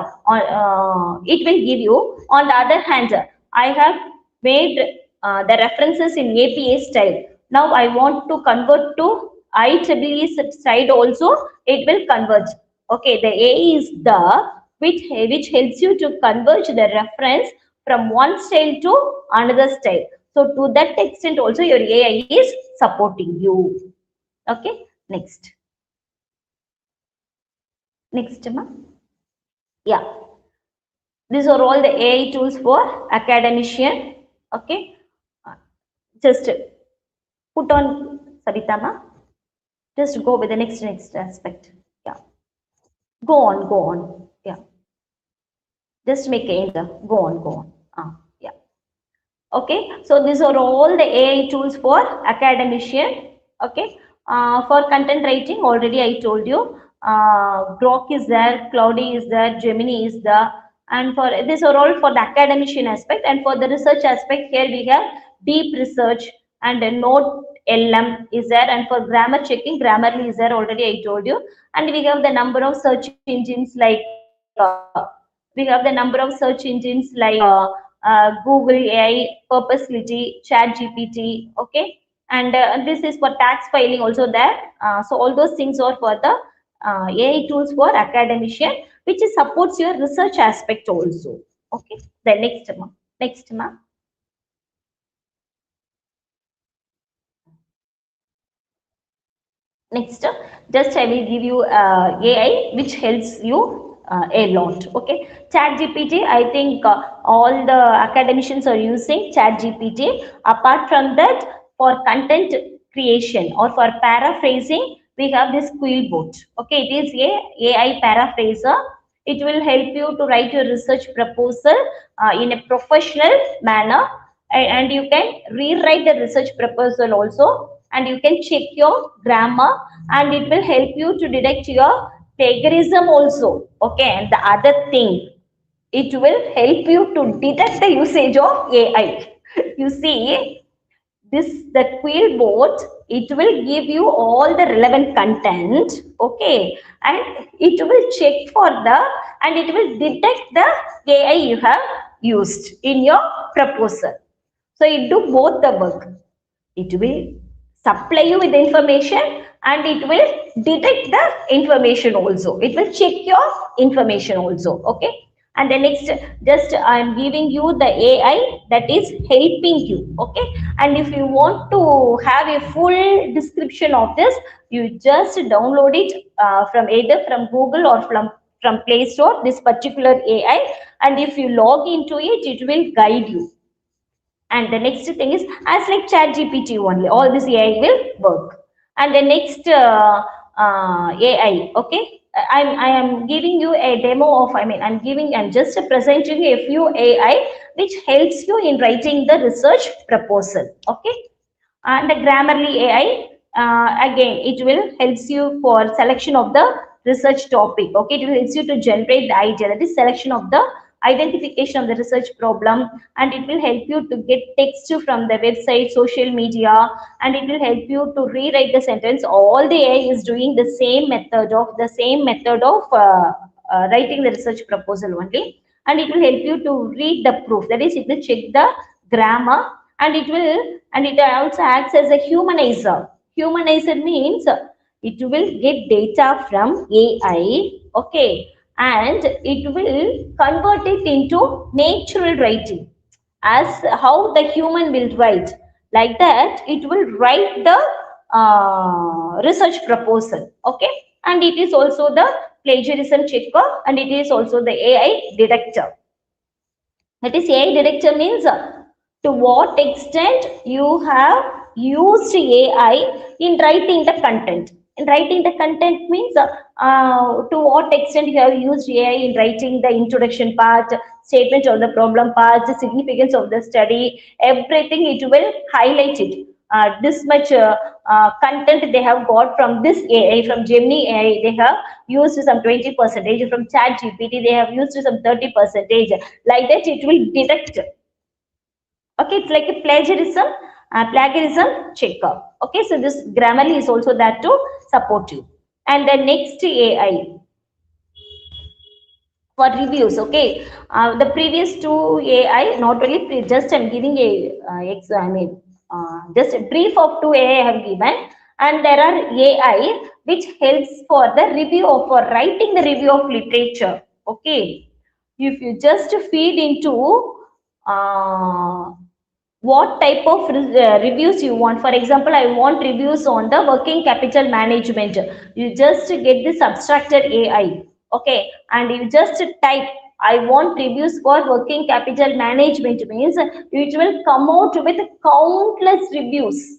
it will give you. On the other hand, I have made the references in APA style. Now I want to convert to IEEE side also, it will converge. Okay, the A is the which helps you to converge the reference from one style to another style. So to that extent also your AI is supporting you. Okay, next. Next, ma. Yeah. These are all the AI tools for academician. Okay. Just put on Savita ma. Just go with the next aspect. Yeah. Go on. Yeah. Just make a enter. Go on. Yeah. Okay, so these are all the AI tools for academician. Okay, for content writing, already I told you, Grok is there, Cloudy is there, Gemini is there, and for these are all for the academician aspect. And for the research aspect, here we have deep research and a Note LM is there, and for grammar checking, Grammarly is there, already I told you. And we have the number of search engines like Google AI, Perplexity, Chat GPT. Okay, and this is for tax filing also there. So all those things are for the AI tools for academician, which supports your research aspect also. Okay, the next ma'am. Next, just I will give you AI which helps you a lot. Okay, Chat GPT. I think all the academicians are using Chat GPT. Apart from that, for content creation or for paraphrasing, we have this Quillbot. Okay, it is a AI paraphraser. It will help you to write your research proposal in a professional manner, and you can rewrite the research proposal also, and you can check your grammar, and it will help you to detect your plagiarism also. Okay, and the other thing, it will help you to detect the usage of AI. You see, this the Quillbot, it will give you all the relevant content. Okay, and it will check for the, and it will detect the AI you have used in your proposal. So it do both the work. It will supply you with the information, and it will detect the information also. It will check your information also. Okay, and the next, just I am giving you the AI that is helping you. Okay, and if you want to have a full description of this, you just download it from either from Google or from Play Store, this particular AI, and if you log into it, it will guide you. And the next thing is, as like Chat GPT only, all this AI will work. And the next AI. Okay, I am giving you a demo of. I'm just presenting a few AI which helps you in writing the research proposal. Okay, and the Grammarly AI, again it will helps you for selection of the research topic. Okay, it will helps you to generate the idea, that is selection of the identification of the research problem, and it will help you to get text from the website, social media, and it will help you to rewrite the sentence. All the AI is doing the same method of writing the research proposal only, and it will help you to read the proof, that is it will check the grammar, and it also acts as a humanizer. Humanizer means it will get data from AI. Okay, and it will convert it into natural writing, as how the human will write. Like that it will write the research proposal. Okay, and it is also the plagiarism checker, and it is also the AI detector. That is, AI detector means to what extent you have used AI in writing the content. In writing the content means to what extent you have used AI in writing the introduction part, statement of the problem part, the significance of the study, everything it will highlight it. This much content they have got from this AI, from Gemini AI, they have used some 20 percentage, from Chat GPT they have used some 30 percentage. Like that it will detect. Okay, it's like a plagiarism checker. Okay, so this Grammarly is also that to support you. And the next AI for reviews. Okay, the previous two AI, not only just I'm giving a just a brief of two AI I have given, and there are AI which helps for the review of, for writing the review of literature. Okay, if you just feed into uh, what type of reviews you want. For example, I want reviews on the working capital management. You just get this abstracted AI. Okay, and you just type, I want reviews for working capital management, means it will come out with countless reviews.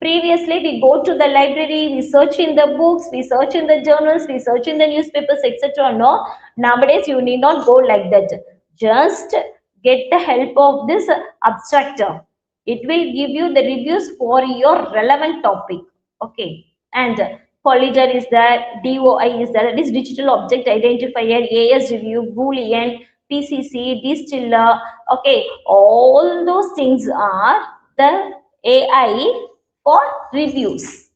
Previously, we go to the library, we search in the books, we search in the journals, we search in the newspapers, etc. No, nowadays you need not go like that. Just get the help of this abstractor. It will give you the reviews for your relevant topic. Okay, and Collider is there, DOI is there, that is Digital Object Identifier, AS Review, Boolean, PCC, Distiller. Okay, all those things are the AI for reviews.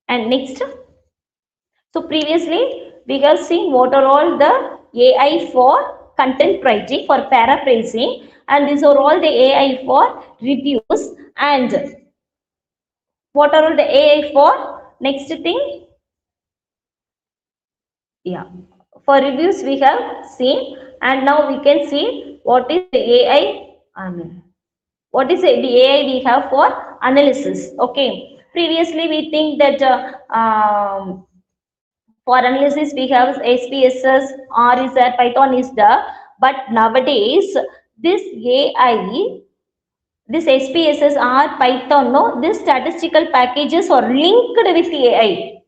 And next, so previously we have seen what are all the AI for content writing, for paraphrasing, and these are all the AI for reviews. And what are all the AI for? Next thing, yeah, for reviews we have seen, and now we can see what is the AI. What is the AI we have for analysis. Okay, previously we think that for analysis we have SPSS, R is there, Python is there, but nowadays this AI, this SPSS, R, Python, no, these statistical packages are linked with AI.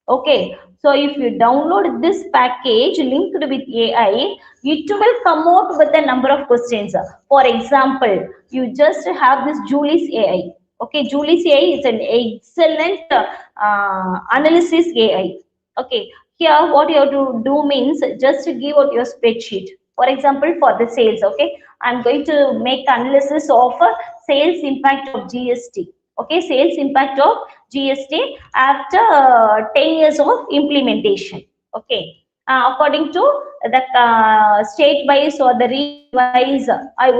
Okay, so if you download this package linked with AI, it will come out with a number of questions. For example, you just have this Julie's AI. Okay, Julie's AI is an excellent analysis AI. Okay, here what you have to do means just to give out your spreadsheet. For example, for the sales, okay, I'm going to make analysis of sales impact of GST. Okay, sales impact of GST after 10 years of implementation. Okay, according to the state wise or the region wise, if I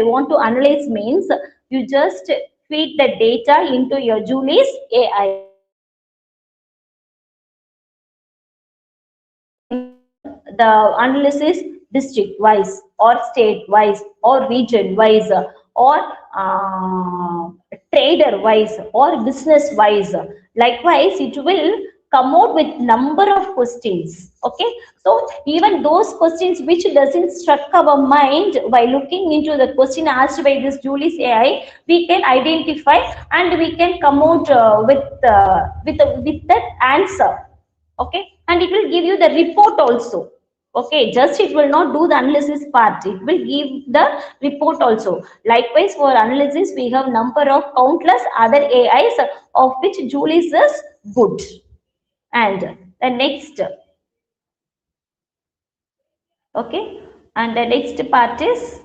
want to analyze means, you just feed the data into your Julie's AI. The analysis district wise or state wise or region wise or trader wise or business wise. Likewise, it will come out with number of questions. Okay, so even those questions which doesn't struck our mind by looking into the question asked by this Julie's AI, we can identify and we can come out with that answer. Okay, and it will give you the report also. Okay, just it will not do the analysis part, it will give the report also. Likewise, for analysis we have number of countless other AIs, of which Julie's is good. And the next, okay, and the next part is,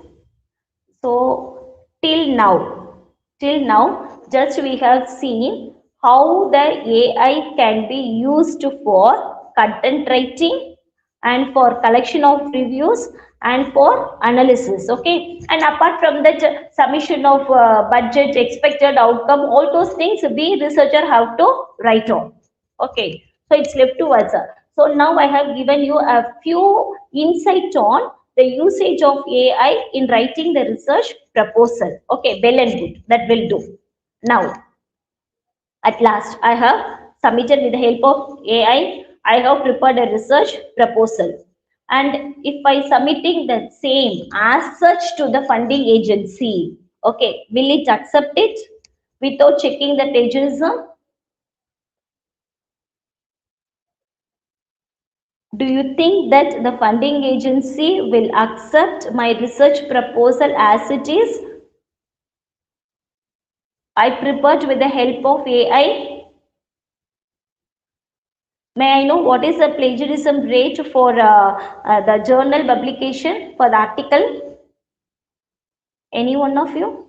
so till now just we have seen how the AI can be used for content writing and for collection of reviews and for analysis. Okay, and apart from that, submission of budget, expected outcome, all those things we researcher have to write on. Okay, so it's left to us. So now I have given you a few insight on the usage of AI in writing the research proposal. Okay, well and good, that will do. Now at last, I have submitted with the help of AI. I have prepared a research proposal. And if I submitting the same as such to the funding agency, okay, will it accept it without checking the plagiarism? Do you think that the funding agency will accept my research proposal as it is? I prepared with the help of AI. May I know what is the plagiarism rate for the journal publication for the article? Any one of you?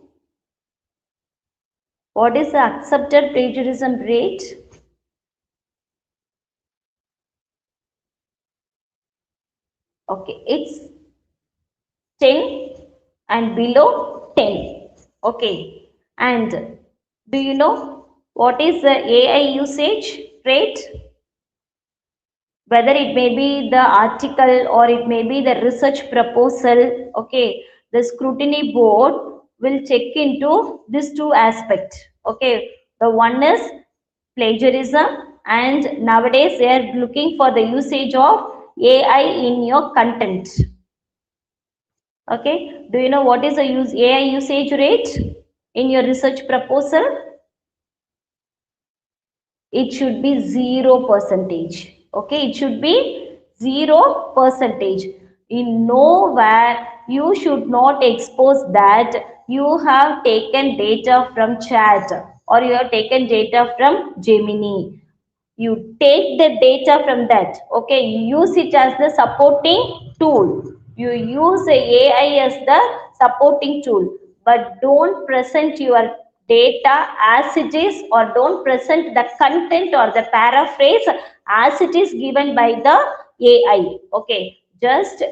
What is the accepted plagiarism rate? Okay, it's 10 and below 10. Okay, and do you know what is the AI usage rate? Whether it may be the article or it may be the research proposal. Okay, the scrutiny board will check into these two aspects. Okay, the one is plagiarism, and nowadays they are looking for the usage of AI in your content. Okay, do you know what is the AI usage rate in your research proposal? It should be 0 percentage. Okay, it should be 0 percentage. In nowhere you should not expose that you have taken data from chat or you have taken data from Gemini. You take the data from that. Okay, you use it as the supporting tool. You use the AI as the supporting tool, but don't present your data as it is, or don't present the content or the paraphrase as it is given by the AI. Okay, just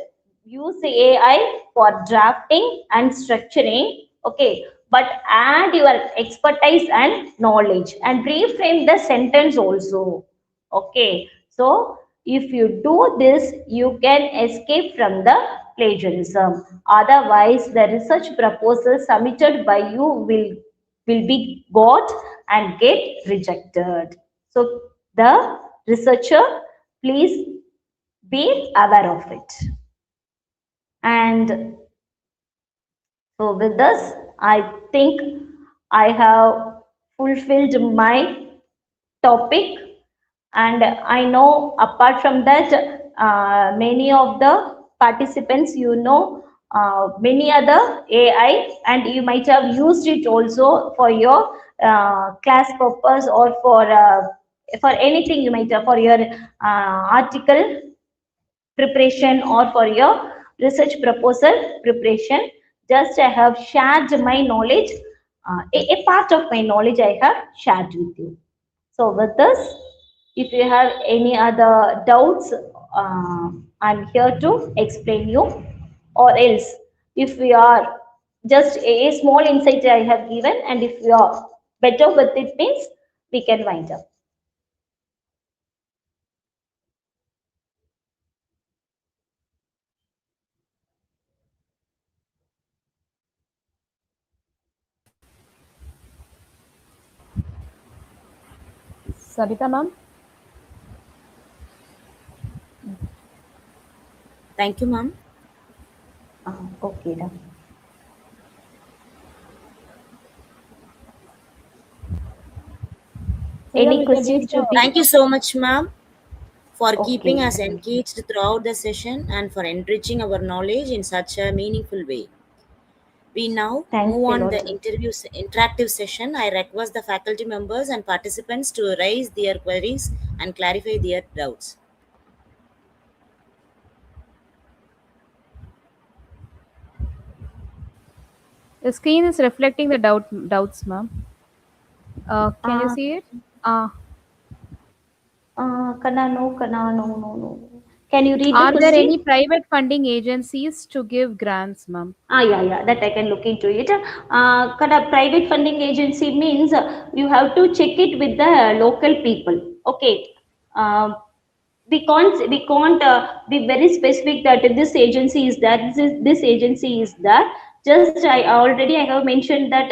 use the AI for drafting and structuring. Okay, but add your expertise and knowledge and reframe the sentence also. Okay, so if you do this, you can escape from the plagiarism. Otherwise, the research proposal submitted by you will be got and get rejected. So the researcher, please be aware of it. And so with this, I think I have fulfilled my topic, and I know apart from that, many of the participants, many other AI, and you might have used it also for your class purpose or for anything you might have for your article preparation or for your research proposal preparation. Just I have shared my knowledge, a part of my knowledge I have shared with you. So with this, if you have any other doubts, I'm here to explain you, or else if we are just a small insight I have given, and if you are better with it means we can wind up. Savita ma'am? Thank you, ma'am. Okay, done. So yeah, Any we can questions read to the be? Thank you so much, ma'am, for keeping Okay, us definitely. engaged throughout the session and for enriching our knowledge in such a meaningful way. We now Thanks move a on lot. the interactive session. I request the faculty members and participants to raise their queries and clarify their doubts. screen is reflecting the doubts, ma'am. Can you Uh, see it? Kana, no, no, no. Can you read the Are there any question? private funding agencies to give grants, ma'am? Yeah, that I can look into it. Kind of private funding agency means you have to check it with the local people. Okay. Uh, we can't be very specific that this agency is that this agency is that. Just I have mentioned that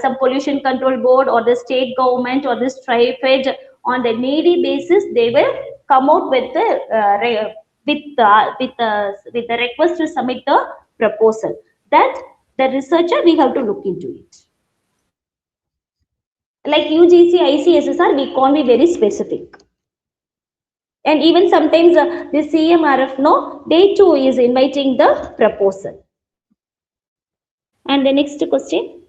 some pollution control board or the state government or this tri-fed on the needy basis they will come out with the with the request to submit the proposal. That the researcher we have to look into it. Like UGC, ICSSR, we can't be very specific. And even sometimes the CMRF, no, they too is inviting the proposal. And the next question,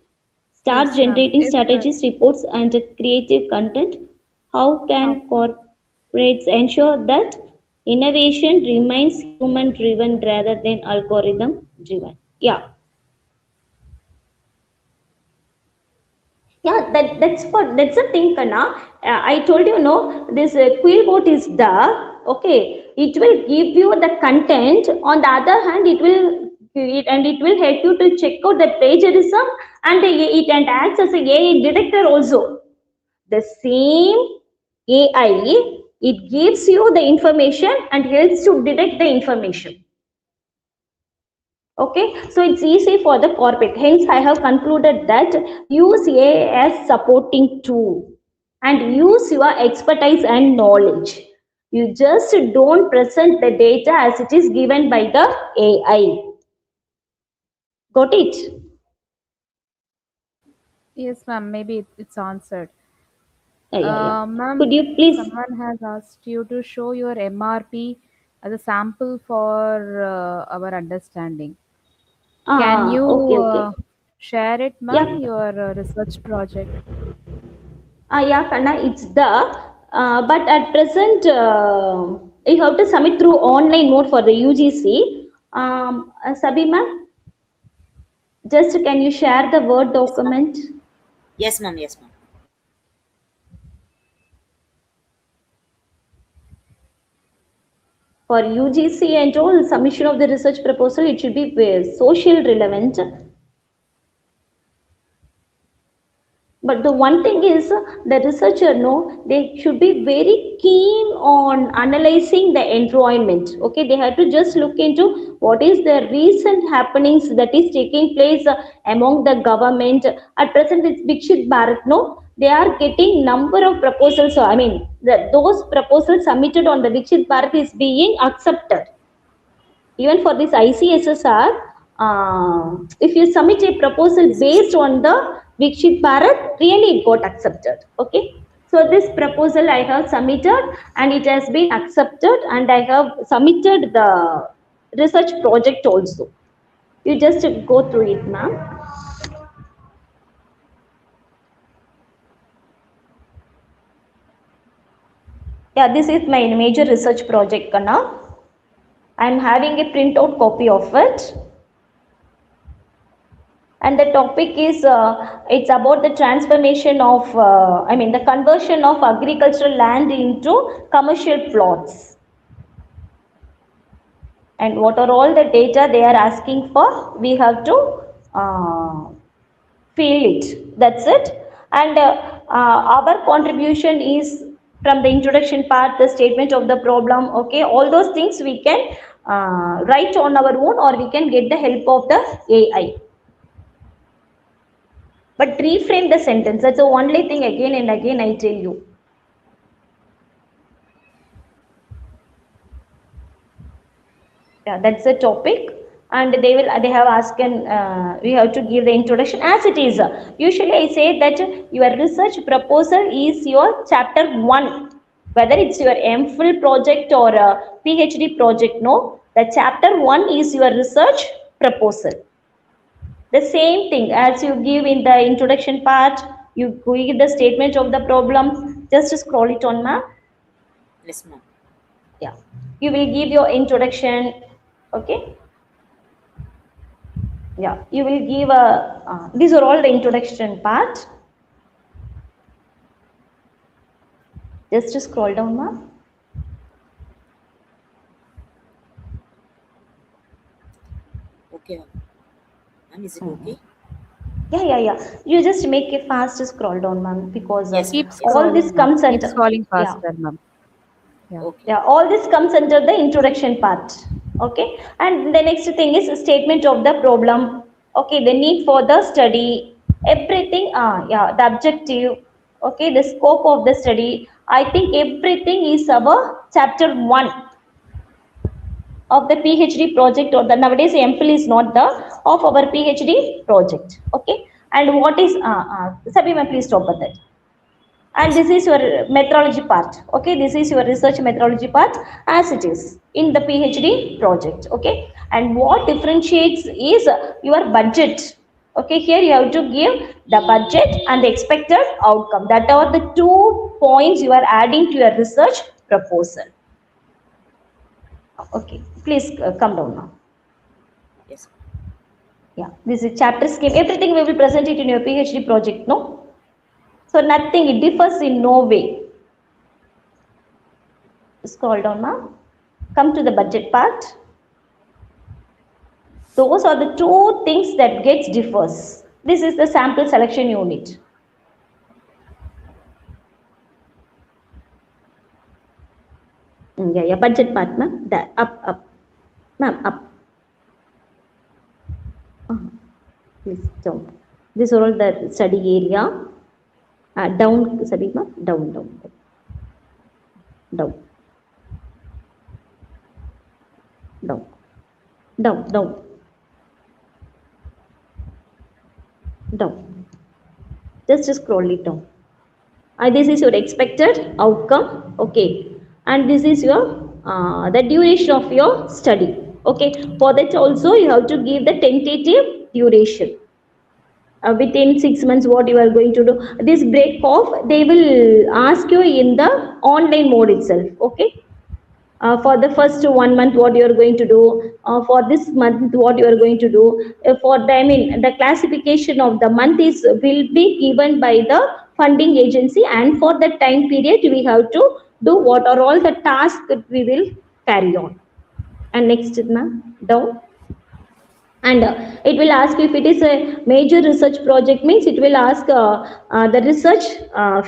start Yes, ma'am. generating strategies, reports, and creative content. How How can corporates ensure that innovation remains human driven rather than algorithm driven? Yeah, yeah, that's the thing, Kana. I told you, no, this Quillbot is the okay. It will give you the content. On the other hand, it will help you to check out the plagiarism and it and acts as a AI detector also. The same AI, it gives you the information and helps to detect the information. Okay, so it's easy for the corporate. Hence, I have concluded that use AI as supporting tool and use your expertise and knowledge. You just don't present the data as it is given by the AI. Got it? yes, ma'am. Maybe it's answered. Yeah. Could Ma'am, you please? someone has asked you to show your MRP as a sample for our understanding. Can you Okay. share it, ma'am, Yeah, your research project? yeah, Kanna, it's the, but at present, you have to submit through online mode for the UGC. Sabima, just can you share the Word Yes, ma'am. document Yes, ma'am. Yes, ma'am. for UGC and all submission of the research proposal? It should be social relevant. But the one thing is, the researcher know they should be very keen on analyzing the environment. Okay, they have to just look into what is the recent happenings that is taking place among the government. At present, it's Bikshit Bharat. No, they are getting number of proposals. So, I mean, those proposals submitted on the Bikshit Bharat is being accepted. Even for this ICSSR, if you submit a proposal Yes, yes. based on the Vikshit Bharat, really it got accepted. Okay. So this proposal I have submitted and it has been accepted and I have submitted the research project also. You just go through it, ma'am. Yeah, this is my major research project, Kana. I'm having a printout copy of it. And the topic is it's about the transformation of I mean the conversion of agricultural land into commercial plots and what are all the data they are asking for we have to uh, fill it. That's it. And our contribution is from the introduction part, the statement of the problem. Okay, all those things we can write on our own or we can get the help of the AI. But reframe the sentence. That's the only thing again and again I tell you. Yeah, that's the topic, and they have asked, we have to give the introduction as it is. Usually, I say that your research proposal is your chapter one, whether it's your MPhil project or a PhD project. No, the chapter one is your research proposal. The same thing as you give in the introduction part, you give the statement of the problem. Just scroll it on, ma'am. Yes, ma'am. Yeah, you will give your introduction. Okay. Yeah, you will give a, these are all the introduction part. Just to scroll down, ma'am. Okay, ma'am. Is it okay? Yeah. You just make a fast scroll down, ma'am, because Yes, Keep ma'am. Yes, all ma'am. this scrolling, ma'am. comes Keep under, scrolling yeah, faster, ma'am. Yeah. Okay. yeah, all this comes under the introduction part. Okay, and the next thing is statement of the problem. Okay, the need for the study, everything. Yeah, the objective. Okay, the scope of the study. I think everything is our chapter one of the PhD project, or the nowadays MPhil is not the of our PhD project. Okay, and what is Sabima, please stop at that. And Yes, this ma'am. is your methodology part. Okay, this is your research methodology part as it is in the PhD project. Okay, and what differentiates is your budget. Okay, here you have to give the budget and the expected outcome. That are the 2 points you are adding to your research proposal. Okay, please come down now. Yes, Yeah, this is chapter scheme. Everything we will present it in your PhD project, no? So nothing, it differs in no way. Scroll down now. Come to the budget part. Those are the two things that gets differs. This is the sample selection unit. Yeah, budget part, ma'am. That up, ma'am, up. Please down. These are all the study area. Down, sorry, ma'am. Down, down, down, down. Just scroll it down. This is your expected outcome. Okay, and this is your the duration of your study. Okay, for that also you have to give the tentative duration. Within 6 months, what you are going to do. This break off, they will ask you in the online mode itself. Okay, for the first 1 month what you are going to do, for this month what you are going to do, for the, I mean, the classification of the month is will be given by the funding agency, and for that time period we have to do what are all the tasks that we will carry on. And next, ma'am, down. And it will ask if it is a major research project, means it will ask the research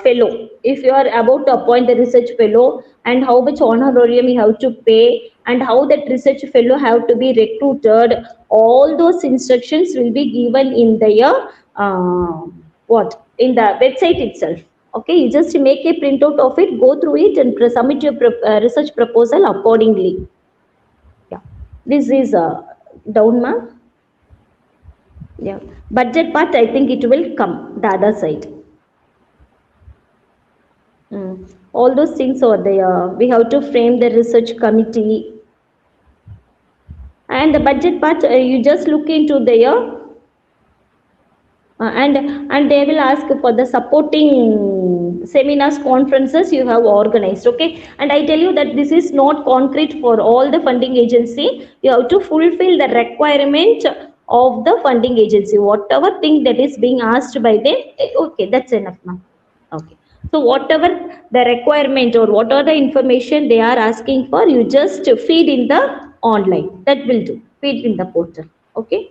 fellow, if you are about to appoint the research fellow, and how much honorarium you have to pay, and how that research fellow have to be recruited. All those instructions will be given in the uh, what, in the website itself. Okay, you just make a printout of it, go through it, and submit your research proposal accordingly. Yeah, this is down, ma'am. Yeah, budget part, I think it will come the other side. All those things are there. We have to frame the research committee, and the budget part, you just look into there, and they will ask for the supporting seminars, conferences you have organized. Okay, and I tell you that this is not concrete for all the funding agency. You have to fulfill the requirement of the funding agency, whatever thing that is being asked by them. Okay, that's enough now. Okay, so whatever the requirement or what are the information they are asking for, you just feed in the online, that will do, feed in the portal. Okay,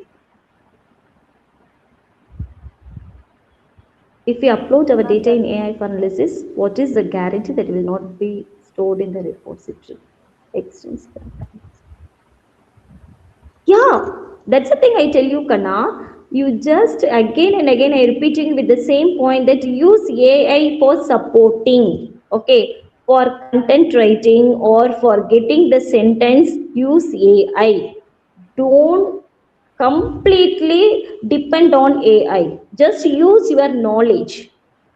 if we upload our Ma'am, data that in AI for analysis, what is the guarantee that it will not be stored in the repository? Extends. Yeah, that's the thing I tell you, Kana. You just again and again I repeating with the same point that use AI for supporting. Okay, For content writing or for getting the sentence, use AI. Don't completely depend on AI. Just use your knowledge.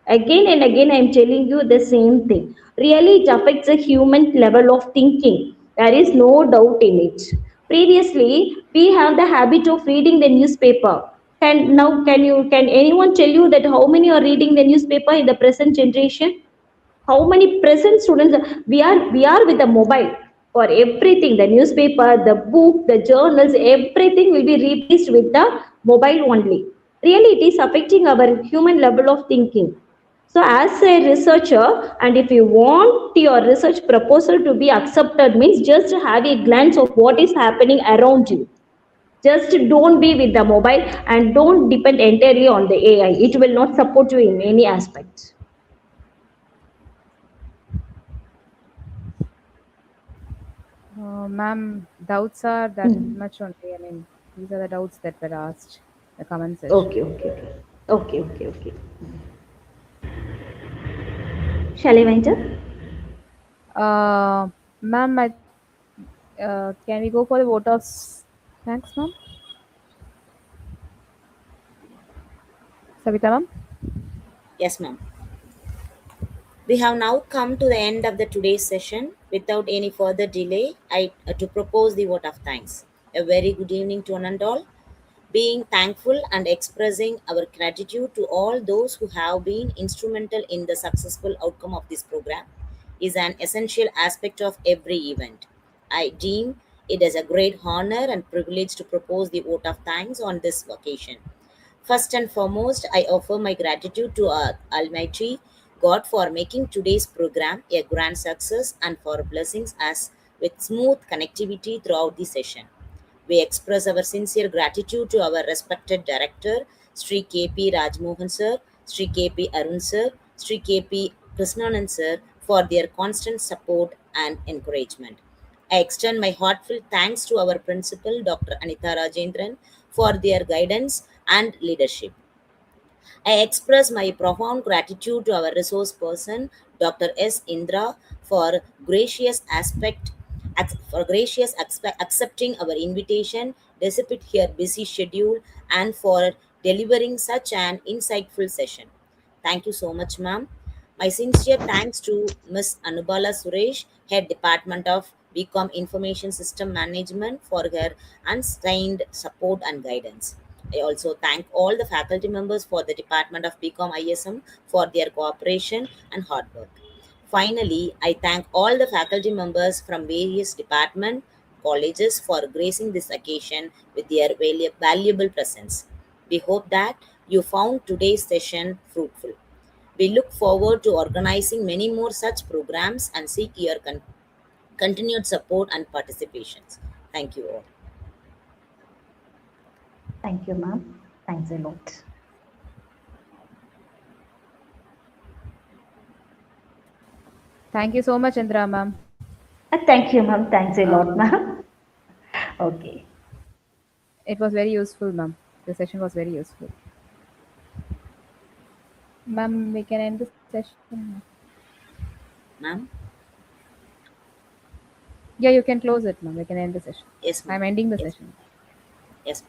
Again and again, I am telling you the same thing. Really, it affects the human level of thinking. There is no doubt in it. Previously, we have the habit of reading the newspaper. Can anyone tell you that how many are reading the newspaper in the present generation? How many present students? We are with the mobile for everything. The newspaper, the book, the journals, everything will be replaced with the mobile only. Really, it is affecting our human level of thinking. So as a researcher, and if you want your research proposal to be accepted, means just have a glance of what is happening around you. Just don't be with the mobile and don't depend entirely on the AI. It will not support you in any aspect. Ma'am, doubts are that Hmm. much only. I mean, these are the doubts that were asked in the comment section. Okay, okay, okay. Okay, okay, okay. Shall I enter? Ma'am, can we go for the vote of thanks, ma'am? Savita, ma'am? Yes, ma'am. We have now come to the end of the today's session. Without any further delay, I to propose the vote of thanks. A very good evening to one and all. Being thankful and expressing our gratitude to all those who have been instrumental in the successful outcome of this program is an essential aspect of every event. I deem it as a great honor and privilege to propose the vote of thanks on this occasion. First and foremost, I offer my gratitude to our Almighty God for making today's program a grand success and for blessing us with smooth connectivity throughout the session. We express our sincere gratitude to our respected director, Sri K.P. Rajmohan sir, Sri K.P. Arun sir, Sri K.P. Krishnanand sir for their constant support and encouragement. I extend my heartfelt thanks to our principal, Dr. Anita Rajendran, for their guidance and leadership. I express my profound gratitude to our resource person, Dr. S.Indira, for accepting our invitation despite her busy schedule and for delivering such an insightful session. Thank you so much, ma'am. My sincere thanks to Ms. Anubala Suresh, Head Department of BCom Information System Management, for her unstained support and guidance. I also thank all the faculty members for the Department of BCom ISM for their cooperation and hard work. Finally, I thank all the faculty members from various department colleges for gracing this occasion with their valuable presence. We hope that you found today's session fruitful. We look forward to organizing many more such programs and seek your continued support and participations. Thank you all. Thank you, ma'am. Thanks a lot. Thank you so much, Indra, ma'am. Thank you, ma'am. Thanks a lot, Uh, ma'am. Okay. it was very useful, ma'am. The session was very useful. Ma'am, we can end the session. Ma'am? Yeah, you can close it, ma'am. We can end the session. Yes, I'm ma'am. ending the Yes. session. Yes.